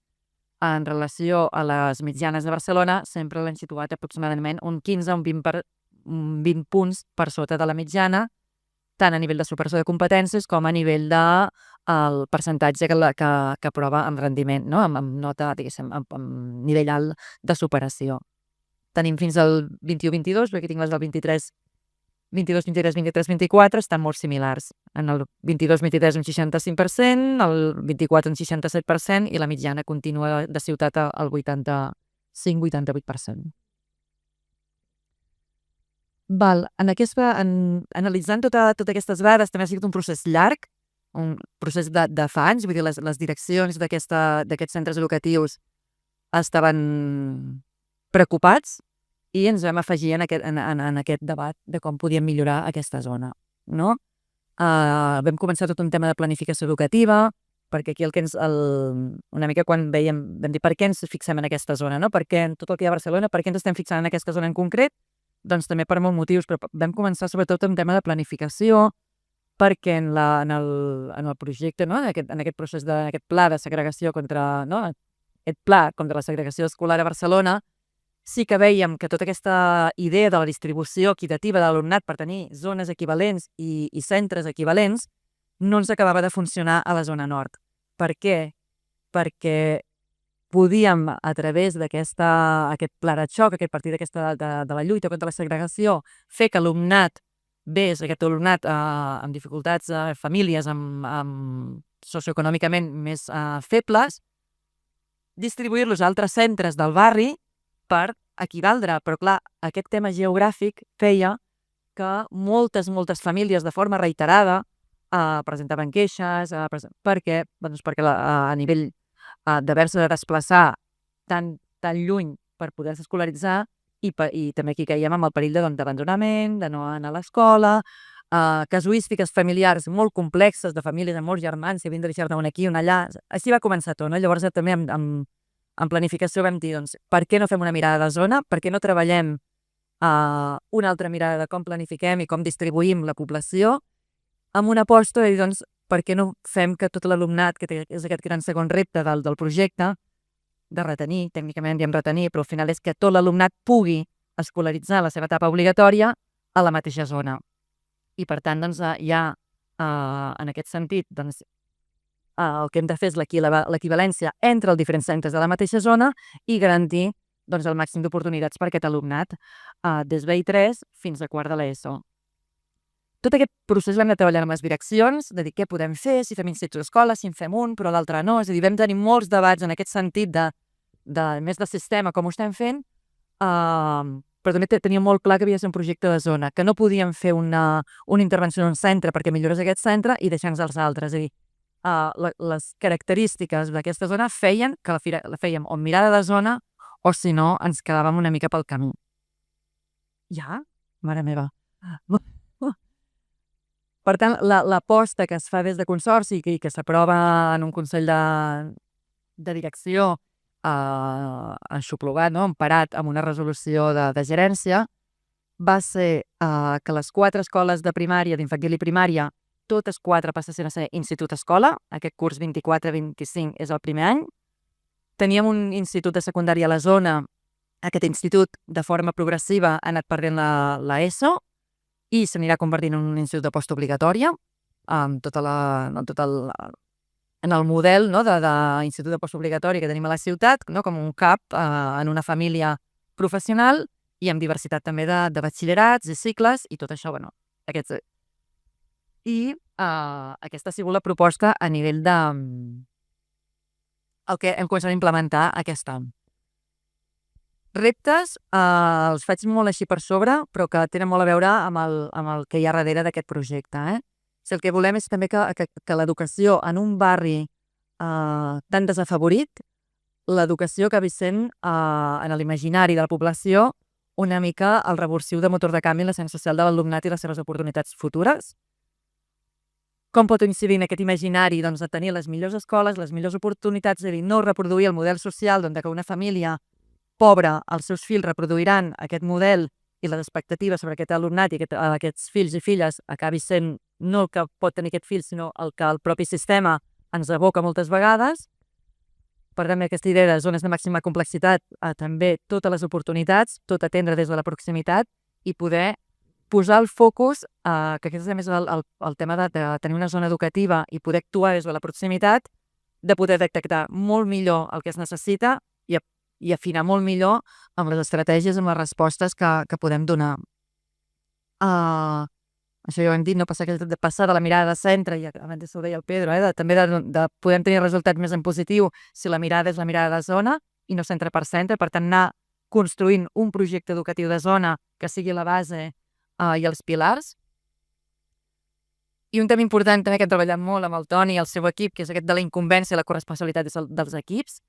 en relació a les mitjanes de Barcelona sempre l'han situat aproximadament un 15 o un 20 punts per sota de la mitjana, tant a nivell de superació de competències com a nivell del percentatge que aprova amb rendiment, amb nota, diguéssim, amb nivell alt de superació. Tenim fins al 21-22, perquè aquí tinc les del 23, 23-24, estan molt similars. En el 22-23 un 65%, el 24 un 67% i la mitjana contínua de ciutat al 85-88%. Analitzant totes aquestes dades també ha sigut un procés llarg, un procés de fa anys, vull dir, les direccions d'aquests centres educatius estaven preocupats i ens vam afegir en aquest debat de com podíem millorar aquesta zona. Vam començar tot un tema de planificació educativa, perquè aquí una mica quan vam dir per què ens fixem en aquesta zona, per què en tot el que hi ha a Barcelona, per què ens estem fixant en aquesta zona en concret? Doncs també per molts motius, però vam començar sobretot amb tema de planificació, perquè en el projecte, en aquest procés, en aquest pla de segregació contra la segregació escolar a Barcelona, sí que vèiem que tota aquesta idea de la distribució equitativa de l'alumnat per tenir zones equivalents i centres equivalents no ens acabava de funcionar a la zona nord. Per què? Perquè podíem, a través d'aquest pla de xoc, aquest partit de la lluita contra la segregació, fer que l'alumnat aquest alumnat amb dificultats, famílies socioeconòmicament més febles, distribuir-los a altres centres del barri per equivaldre. Però, clar, aquest tema geogràfic feia que moltes famílies de forma reiterada presentaven queixes perquè a nivell d'haver-se de desplaçar tan lluny per poder-se escolaritzar i també aquí caiem amb el perill d'abandonament, de no anar a l'escola, casuístiques familiars molt complexes de famílies amb molts germans que havien de deixar-ne un aquí, un allà. Així va començar tot, Llavors també en planificació vam dir, per què no fem una mirada de zona? Per què no treballem una altra mirada de com planifiquem i com distribuïm la població? Amb una aposta de dir, per què no fem que tot l'alumnat, que és aquest gran segon repte del projecte, de retenir, tècnicament diem retenir, però al final és que tot l'alumnat pugui escolaritzar la seva etapa obligatòria a la mateixa zona. I per tant, ja en aquest sentit, el que hem de fer és l'equivalència entre els diferents centres de la mateixa zona i garantir el màxim d'oportunitats per a aquest alumnat des d'I3 fins a quart de l'ESO. Tot aquest procés l'hem de treballar amb les direccions, de dir què podem fer, si fem institut d'escola, si en fem un, però l'altre no. És a dir, vam tenir molts debats en aquest sentit de més de sistema, com ho estem fent, però també tenia molt clar que havia de ser un projecte de zona, que no podíem fer una intervenció en un centre perquè millorés aquest centre i deixar-nos els altres. És a dir, les característiques d'aquesta zona feien que la fèiem o mirada de zona o si no ens quedàvem una mica pel camí. Ja? Mare meva. Per tant, l'aposta que es fa des de Consorci i que s'aprova en un Consell de Direcció aixoplugat, emparat amb una resolució de gerència, va ser que les 4 escoles de primària, d'infantil i primària, totes 4 passessin a ser institut-escola. Aquest curs 24-25 és el primer any. Teníem un institut de secundària a la zona. Aquest institut, de forma progressiva, ha anat perdent la ESO i s'anirà convertint en un institut de postobligatòria amb en el model d'institut de postobligatori que tenim a la ciutat, com un CAP en una família professional i amb diversitat també de batxillerats i cicles i tot això, aquests. I aquesta ha sigut la proposta a nivell el que hem començat a implementar aquest any. Reptes, els faig molt així per sobre, però que tenen molt a veure amb el que hi ha darrere d'aquest projecte. Si el que volem és també que l'educació en un barri tan desafavorit, l'educació acabi sent en l'imaginari de la població una mica el revulsiu de motor de canvi en l'ascens social de l'alumnat i les seves oportunitats futures. Com pot incidir en aquest imaginari? Doncs de tenir les millors escoles, les millors oportunitats, és a dir, no reproduir el model social que una família pobra, els seus fills reproduiran aquest model i les expectatives sobre aquest alumnat i aquests fills i filles acabi sent no el que pot tenir aquest fill, sinó el que el propi sistema ens aboca moltes vegades. Per tant, aquesta idea de zones de màxima complexitat, també totes les oportunitats, tot atendre des de la proximitat i poder posar el focus, que aquest és més el tema de tenir una zona educativa i poder actuar des de la proximitat, de poder detectar molt millor el que es necessita i afinar molt millor amb les estratègies, amb les respostes que podem donar. Això ja ho hem dit, no passar de la mirada de centre, i abans ho deia el Pedro, també de poder tenir resultats més en positiu si la mirada és la mirada de zona i no centre per centre, per tant anar construint un projecte educatiu de zona que sigui la base i els pilars. I un tema important també que hem treballat molt amb el Toni i el seu equip, que és aquest de la incumbència i la corresponsabilitat dels equips.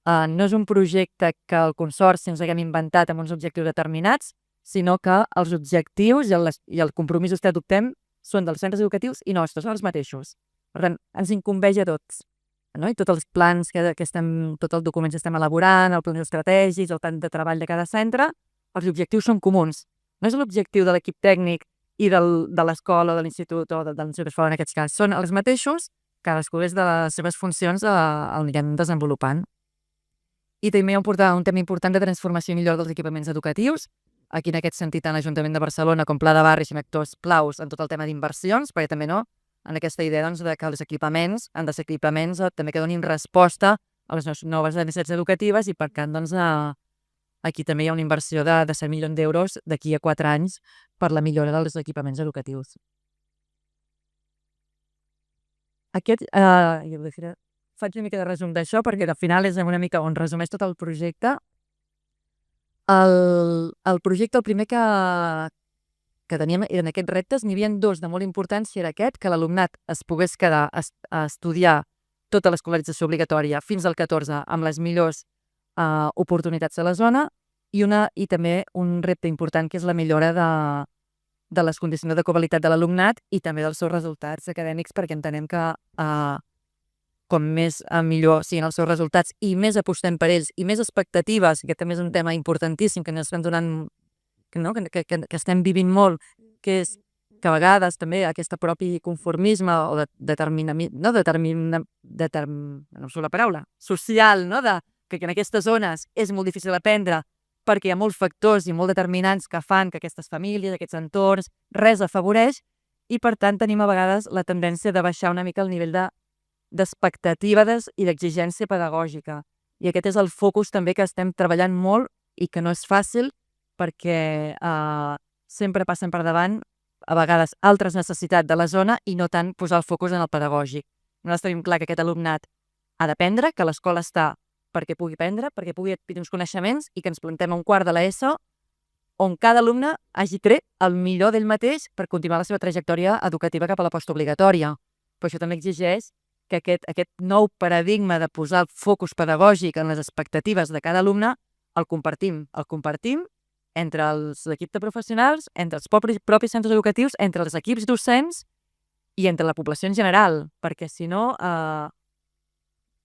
No és un projecte que el Consorci ens haguem inventat amb uns objectius determinats, sinó que els objectius i els compromisos que adoptem són dels centres educatius i nostres, són els mateixos. Per tant, ens incumbeix a tots. I tots els plans, tots els documents que estem elaborant, els plans estratègics, el plan de treball de cada centre, els objectius són comuns. No és l'objectiu de l'equip tècnic i de l'escola o de l'institut o de l'institut d'escola en aquests cas. Són els mateixos, cadascú des de les seves funcions el anirem desenvolupant. I també hi ha un tema important de transformació i millora dels equipaments educatius. Aquí, en aquest sentit, tant l'Ajuntament de Barcelona com Pla de Barri són actors claus en tot el tema d'inversions, perquè també en aquesta idea de que els equipaments han de ser equipaments també que donin resposta a les noves necessitats educatives i, per tant, aquí també hi ha una inversió de 7 milions d'euros d'aquí a 4 anys per la millora dels equipaments educatius. Faig una mica de resum d'això perquè al final és una mica on resumeix tot el projecte. El projecte, el primer que teníem eren aquests reptes, n'hi havia 2 de molt importants, i era aquest, que l'alumnat es pogués quedar a estudiar tota l'escolarització obligatòria fins al 14 amb les millors oportunitats de la zona i també un repte important que és la millora de les condicions de qualitat de l'alumnat i també dels seus resultats acadèmics, perquè entenem que com més millor siguin els seus resultats i més apostem per ells i més expectatives, que també és un tema importantíssim que ens estan donant, que estem vivint molt, que és que a vegades també aquest propi conformisme o no sé la paraula, social, que en aquestes zones és molt difícil aprendre perquè hi ha molts factors i molt determinants que fan que aquestes famílies, aquests entorns, res afavoreix i per tant tenim a vegades la tendència de baixar una mica el nivell d'expectatives i d'exigència pedagògica. I aquest és el focus també que estem treballant molt i que no és fàcil perquè sempre passen per davant a vegades altres necessitats de la zona i no tant posar el focus en el pedagògic. Nosaltres tenim clar que aquest alumnat ha d'aprendre, que l'escola està perquè pugui aprendre, perquè pugui adquirir uns coneixements i que ens plantem a un quart de l'ESO on cada alumne hagi tret el millor d'ell mateix per continuar la seva trajectòria educativa cap a la postobligatòria. Però això també exigeix que aquest nou paradigma de posar el focus pedagògic en les expectatives de cada alumne el compartim entre els equips de professionals, entre els propis centres educatius, entre els equips docents i entre la població en general, perquè si no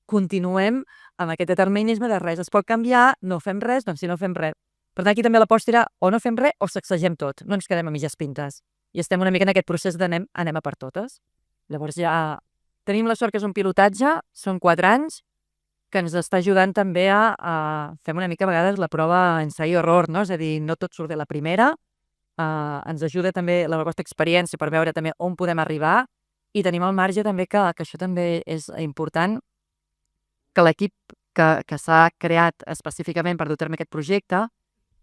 continuem amb aquest determinisme de res es pot canviar, no fem res, doncs si no fem res. Per tant, aquí també l'aposta era o no fem res o sacsegem tot, no ens quedem a mitges pintes. I estem una mica en aquest procés d'anem a per totes. Llavors ja tenim la sort que és un pilotatge, són 4 anys, que ens està ajudant també a fer una mica a vegades la prova ensai i error, no? És a dir, no tot surt de la primera, ens ajuda també la vostra experiència per veure també on podem arribar i tenim el marge també que això també és important, que l'equip que s'ha creat específicament per dur a terme aquest projecte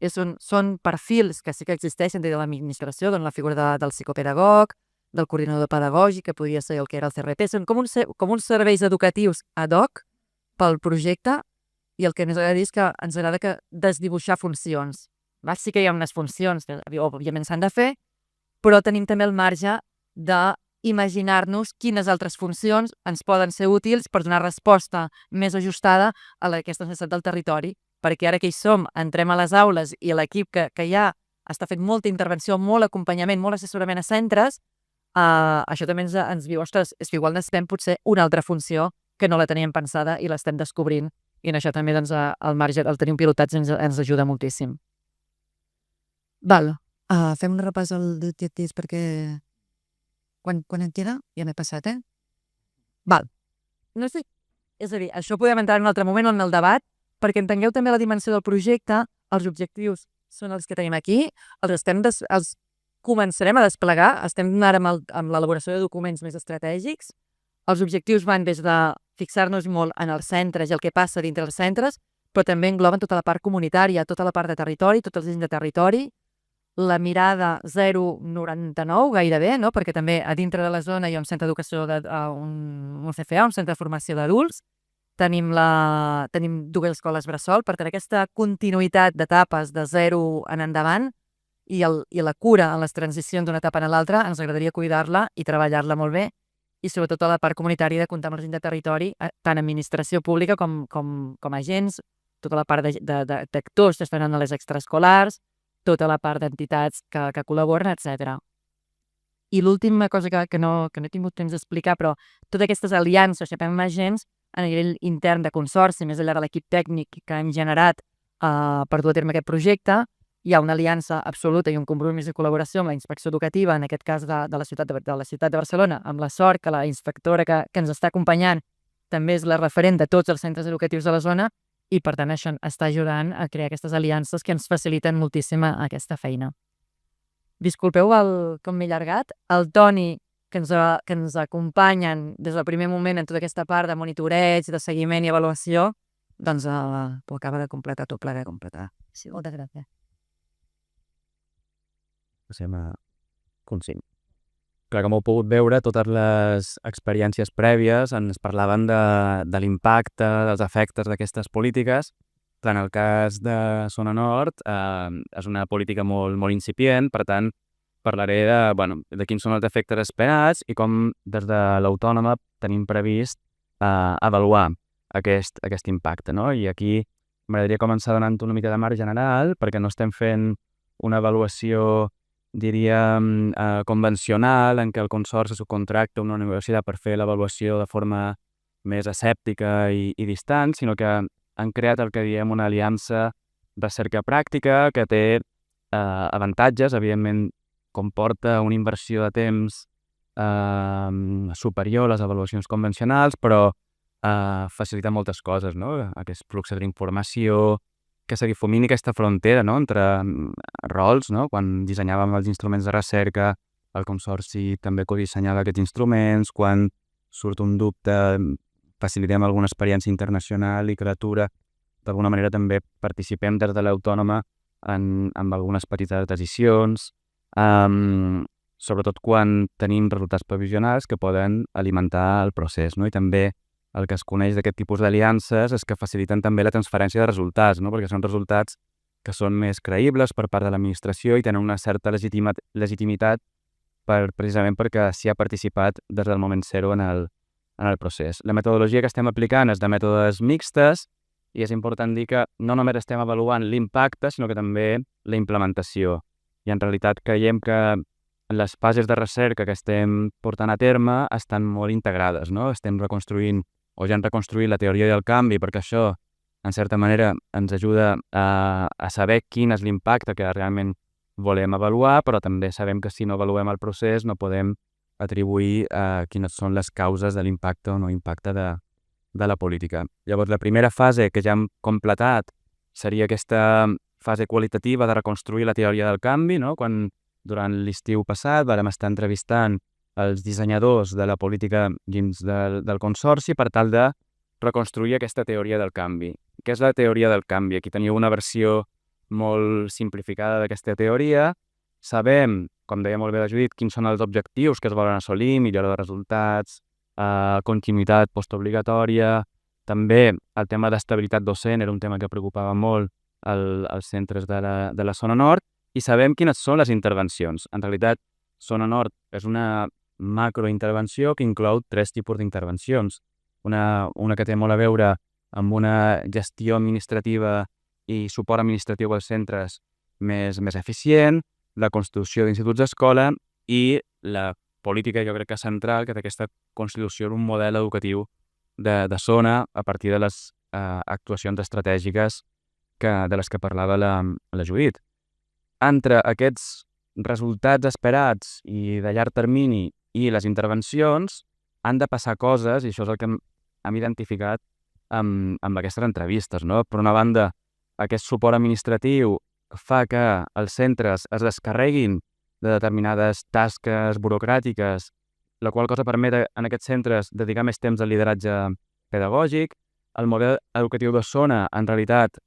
són perfils que sí que existeixen dins de l'administració, doncs la figura del psicopedagog, del coordinador pedagògic, que podria ser el que era el CRP, són com uns serveis educatius ad hoc pel projecte i el que ens agrada dir és que ens agrada desdibuixar funcions. Sí que hi ha unes funcions que òbviament s'han de fer, però tenim també el marge d'imaginar-nos quines altres funcions ens poden ser útils per donar resposta més ajustada a aquesta necessitat del territori, perquè ara que hi som, entrem a les aules i l'equip que ja està fent molta intervenció, molt acompanyament, molt assessorament a centres, això també ens diu, ostres, és que igual necessitem potser una altra funció que no la teníem pensada i l'estem descobrint. I en això també doncs, el marge, el tenir un pilotatge ens ajuda moltíssim. Fem un repàs al d'objectius perquè... Quan en queda? Ja m'he passat, No sé, és a dir, això podem entrar en un altre moment en el debat, perquè entengueu també la dimensió del projecte, els objectius són els que tenim aquí, els començarem a desplegar, estem ara amb l'elaboració de documents més estratègics, els objectius van des de fixar-nos molt en els centres i el que passa dintre els centres, però també engloben tota la part comunitària, tota la part de territori, tots els agents de territori, la mirada 0,99 gairebé, no? Perquè també a dintre de la zona hi ha un centre d'educació, un CFA, un centre de formació d'adults, tenim 2 escoles bressol, per tenir aquesta continuïtat d'etapes de 0 en endavant i la cura en les transicions d'una etapa a l'altra, ens agradaria cuidar-la i treballar-la molt bé, i sobretot a la part comunitària de comptar amb la gent de territori, tant administració pública com agents, tota la part d'actors que estan a les extraescolars, tota la part d'entitats que col·laboren, etc. I l'última cosa que no he tingut temps d'explicar, però totes aquestes aliances que fem amb agents a nivell intern de consorci, més enllà de l'equip tècnic que hem generat per dur a terme aquest projecte, hi ha una aliança absoluta i un compromís de col·laboració amb la inspecció educativa, en aquest cas de la ciutat de Barcelona, amb la sort que la inspectora que ens està acompanyant també és la referent de tots els centres educatius de la zona i, per tant, això està ajudant a crear aquestes aliances que ens faciliten moltíssim aquesta feina. Disculpeu com m'he allargat. El Toni, que ens acompanyen des del primer moment en tota aquesta part de monitoreig, de seguiment i avaluació, doncs ho acaba de completar tot plegat. Sí, moltes gràcies. Passem a punt 5. Clar, com heu pogut veure, totes les experiències prèvies ens parlaven de l'impacte, dels efectes d'aquestes polítiques. En el cas de Zona Nord, és una política molt, molt incipient, per tant, parlaré de quins són els efectes esperats i com des de l'Autònoma tenim previst avaluar aquest impacte, no? I aquí m'agradaria començar donant una mica de marc general, perquè no estem fent una avaluació, diríem, convencional, en què el consorci subcontracta una universitat per fer l'avaluació de forma més escèptica i distant, sinó que han creat el que diem una aliança recerca pràctica que té avantatges, evidentment comporta una inversió de temps superior a les avaluacions convencionals, però facilita moltes coses, no? Aquest flux d'informació, que se difumini aquesta frontera, no? Entre rols, no? Quan dissenyàvem els instruments de recerca, el consorci també codissenyava aquests instruments, quan surt un dubte facilitem alguna experiència internacional i creatura. D'alguna manera també participem des de l'Autònoma en algunes petites decisions, sobretot quan tenim resultats provisionals que poden alimentar el procés, no? I també el que es coneix d'aquest tipus d'aliances és que faciliten també la transferència de resultats, no? Perquè són resultats que són més creïbles per part de l'administració i tenen una certa legitimitat precisament perquè s'hi ha participat des del moment zero en el procés. La metodologia que estem aplicant és de mètodes mixtes i és important dir que no només estem avaluant l'impacte, sinó que també la implementació. I en realitat creiem que les fases de recerca que estem portant a terme estan molt integrades, no? Estem reconstruint o ja hem reconstruït la teoria del canvi perquè això, en certa manera, ens ajuda a saber quin és l'impacte que realment volem avaluar, però també sabem que si no avaluem el procés no podem atribuir quines són les causes de l'impacte o no impacte de la política. Llavors, la primera fase que ja hem completat seria aquesta fase qualitativa de reconstruir la teoria del canvi, no? Quan durant l'estiu passat vàrem estar entrevistant els dissenyadors de la política dins del consorci per tal de reconstruir aquesta teoria del canvi. Què és la teoria del canvi? Aquí teniu una versió molt simplificada d'aquesta teoria. Sabem, com deia molt bé la Judit, quins són els objectius que es volen assolir, millora de resultats, continuïtat postobligatòria. També el tema d'estabilitat docent era un tema que preocupava molt als centres de la zona nord i sabem quines són les intervencions. En realitat, zona nord és una macrointervenció que inclou 3 tipus d'intervencions. Una que té molt a veure amb una gestió administrativa i suport administratiu als centres més eficient, la constitució d'instituts d'escola i la política, jo crec que central, que té aquesta constitució d'un model educatiu de zona a partir de les actuacions estratègiques de les que parlava la Judit. Entre aquests resultats esperats i de llarg termini i les intervencions han de passar coses, i això és el que hem identificat amb aquestes entrevistes, no? Per una banda, aquest suport administratiu fa que els centres es descarreguin de determinades tasques burocràtiques, la qual cosa permet en aquests centres dedicar més temps al lideratge pedagògic. El model educatiu de zona, en realitat,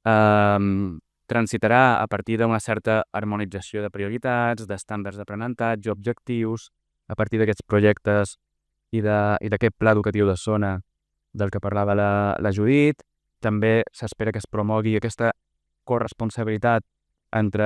transitarà a partir d'una certa harmonització de prioritats, d'estàndards d'aprenentatge, objectius, a partir d'aquests projectes i d'aquest pla educatiu de zona del que parlava la Judit. També s'espera que es promogui aquesta corresponsabilitat entre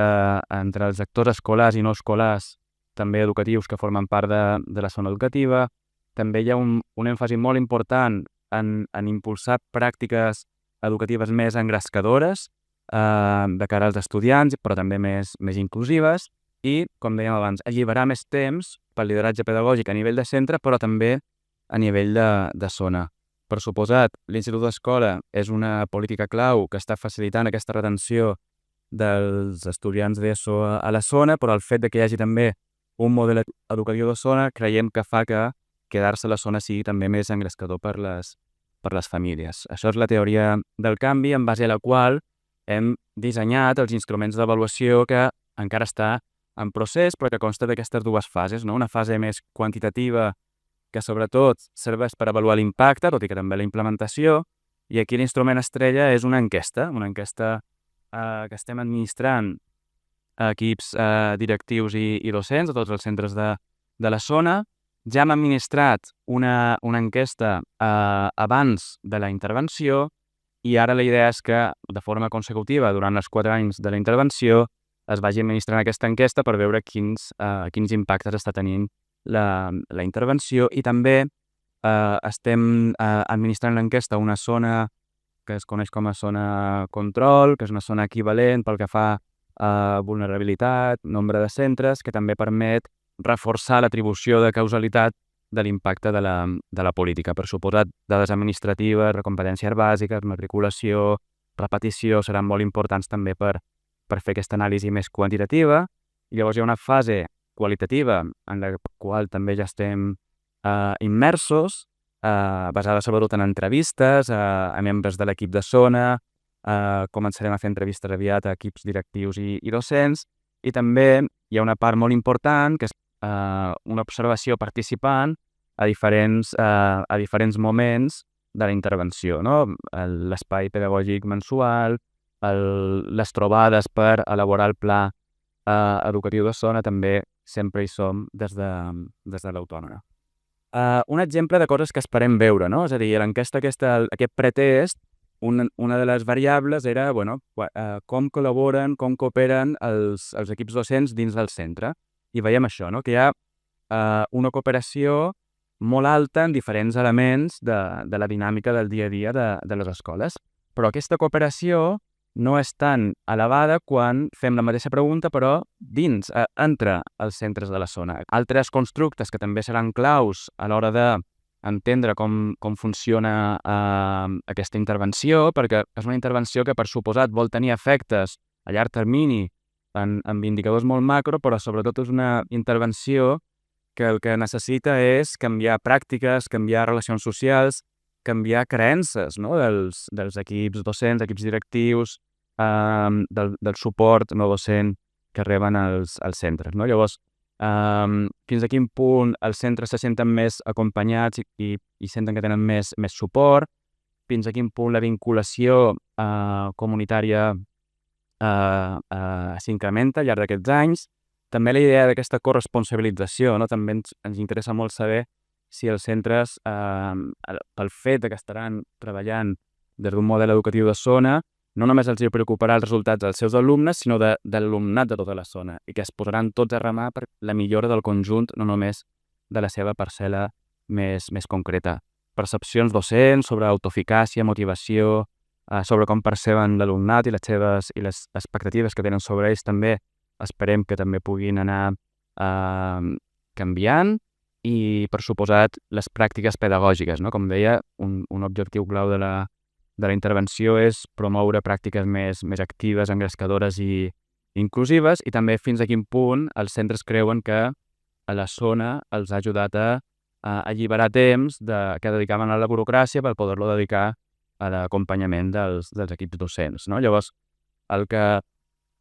els actors escolars i no escolars, també educatius, que formen part de la zona educativa. També hi ha un èmfasi molt important en impulsar pràctiques educatives més engrescadores de cara als estudiants, però també més inclusives i, com dèiem abans, alliberar més temps pel lideratge pedagògic a nivell de centre, però també a nivell de zona. Per suposat, l'Institut d'Escola és una política clau que està facilitant aquesta retenció dels estudiants d'ESO a la zona, però el fet que hi hagi també un model educatiu de zona creiem que fa que quedar-se a la zona sigui també més engrescador per les famílies. Això és la teoria del canvi en base a la qual hem dissenyat els instruments d'avaluació que encara està en procés, però que consta d'aquestes 2 fases, no? Una fase més quantitativa que sobretot serveix per avaluar l'impacte, tot i que també la implementació, i aquí l'instrument estrella és una enquesta que estem administrant a equips directius i docents a tots els centres de la zona. Ja hem administrat una enquesta abans de la intervenció i ara la idea és que de forma consecutiva durant els 4 anys de la intervenció es vagi administrant aquesta enquesta per veure quins impactes està tenint la intervenció i també estem administrant l'enquesta a una zona que es coneix com a zona control, que és una zona equivalent pel que fa a vulnerabilitat, nombre de centres, que també permet reforçar l'atribució de causalitat de l'impacte de la política. Per suposat, dades administratives, recompetències bàsiques, matriculació, repetició, seran molt importants també per fer aquesta anàlisi més quantitativa. I llavors hi ha una fase qualitativa en la qual també ja estem immersos, basada sobretot en entrevistes a membres de l'equip de zona. Començarem a fer entrevistes aviat a equips directius i docents, i també hi ha una part molt important que és una observació participant a diferents moments de la intervenció, no? L'espai pedagògic mensual, les trobades per elaborar el pla educatiu de zona, també sempre hi som des de l'Autònoma. Un exemple de coses que esperem veure, no? És a dir, l'enquesta aquesta, aquest pretest, una de les variables era com col·laboren, com cooperen els equips docents dins del centre. I veiem això, no? Que hi ha una cooperació molt alta en diferents elements de la dinàmica del dia a dia de les escoles. Però aquesta cooperació no és tan elevada quan fem la mateixa pregunta, però dins, entre els centres de la zona. Altres constructes que també seran claus a l'hora d'entendre com funciona aquesta intervenció, perquè és una intervenció que, per suposat, vol tenir efectes a llarg termini amb indicadors molt macro, però sobretot és una intervenció que el que necessita és canviar pràctiques, canviar relacions socials, canviar creences, no? dels equips docents, equips directius, del suport no docent que reben els centres. No? Llavors, fins a quin punt els centres se senten més acompanyats i senten que tenen més suport, fins a quin punt la vinculació comunitària s'incrementa al llarg d'aquests anys. També la idea d'aquesta corresponsabilització, no? També ens interessa molt saber si els centres, pel fet que estaran treballant des d'un model educatiu de zona, no només els preocuparà els resultats dels seus alumnes, sinó de l'alumnat de tota la zona, i que es posaran tots a remar per la millora del conjunt, no només de la seva parcel·la més concreta. Percepcions docents sobre autoeficàcia, motivació, sobre com perceben l'alumnat i les expectatives que tenen sobre ells també esperem que també puguin anar canviant i, per suposat, les pràctiques pedagògiques, no? Com deia, un objectiu clau de la intervenció és promoure pràctiques més actives, engrescadores i inclusives, i també fins a quin punt els centres creuen que a la zona els ha ajudat a alliberar temps que dedicaven a la burocràcia per poder-lo dedicar a l'acompanyament dels equips docents, no? Llavors, el que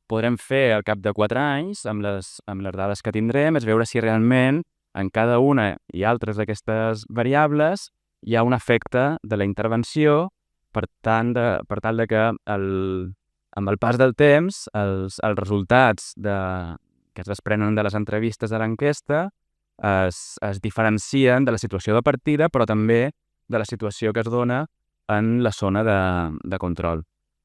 podrem fer al cap de 4 anys, amb les dades que tindrem, és veure si realment en cada una i altres d'aquestes variables hi ha un efecte de la intervenció per tal de que amb el pas del temps els resultats que es desprenen de les entrevistes de l'enquesta es diferencien de la situació de partida, però també de la situació que es dona en la zona de control.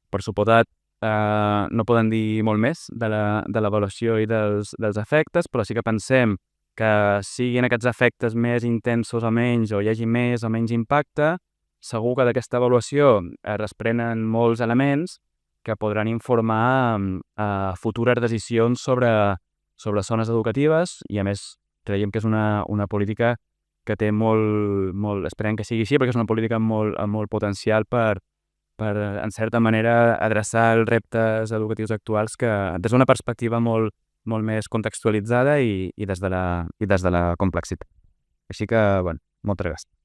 Per suposat, no poden dir molt més de l'avaluació i dels efectes, però sí que pensem que siguin aquests efectes més intensos o menys, o hi hagi més o menys impacte, segur que d'aquesta avaluació es desprenen molts elements que podran informar futures decisions sobre zones educatives, i a més creiem que és una política que té molt, esperem que sigui així, perquè és una política amb molt potencial per, en certa manera, adreçar els reptes educatius actuals que des d'una perspectiva molt més contextualitzada i des de la complexitat. Així que, moltes gràcies.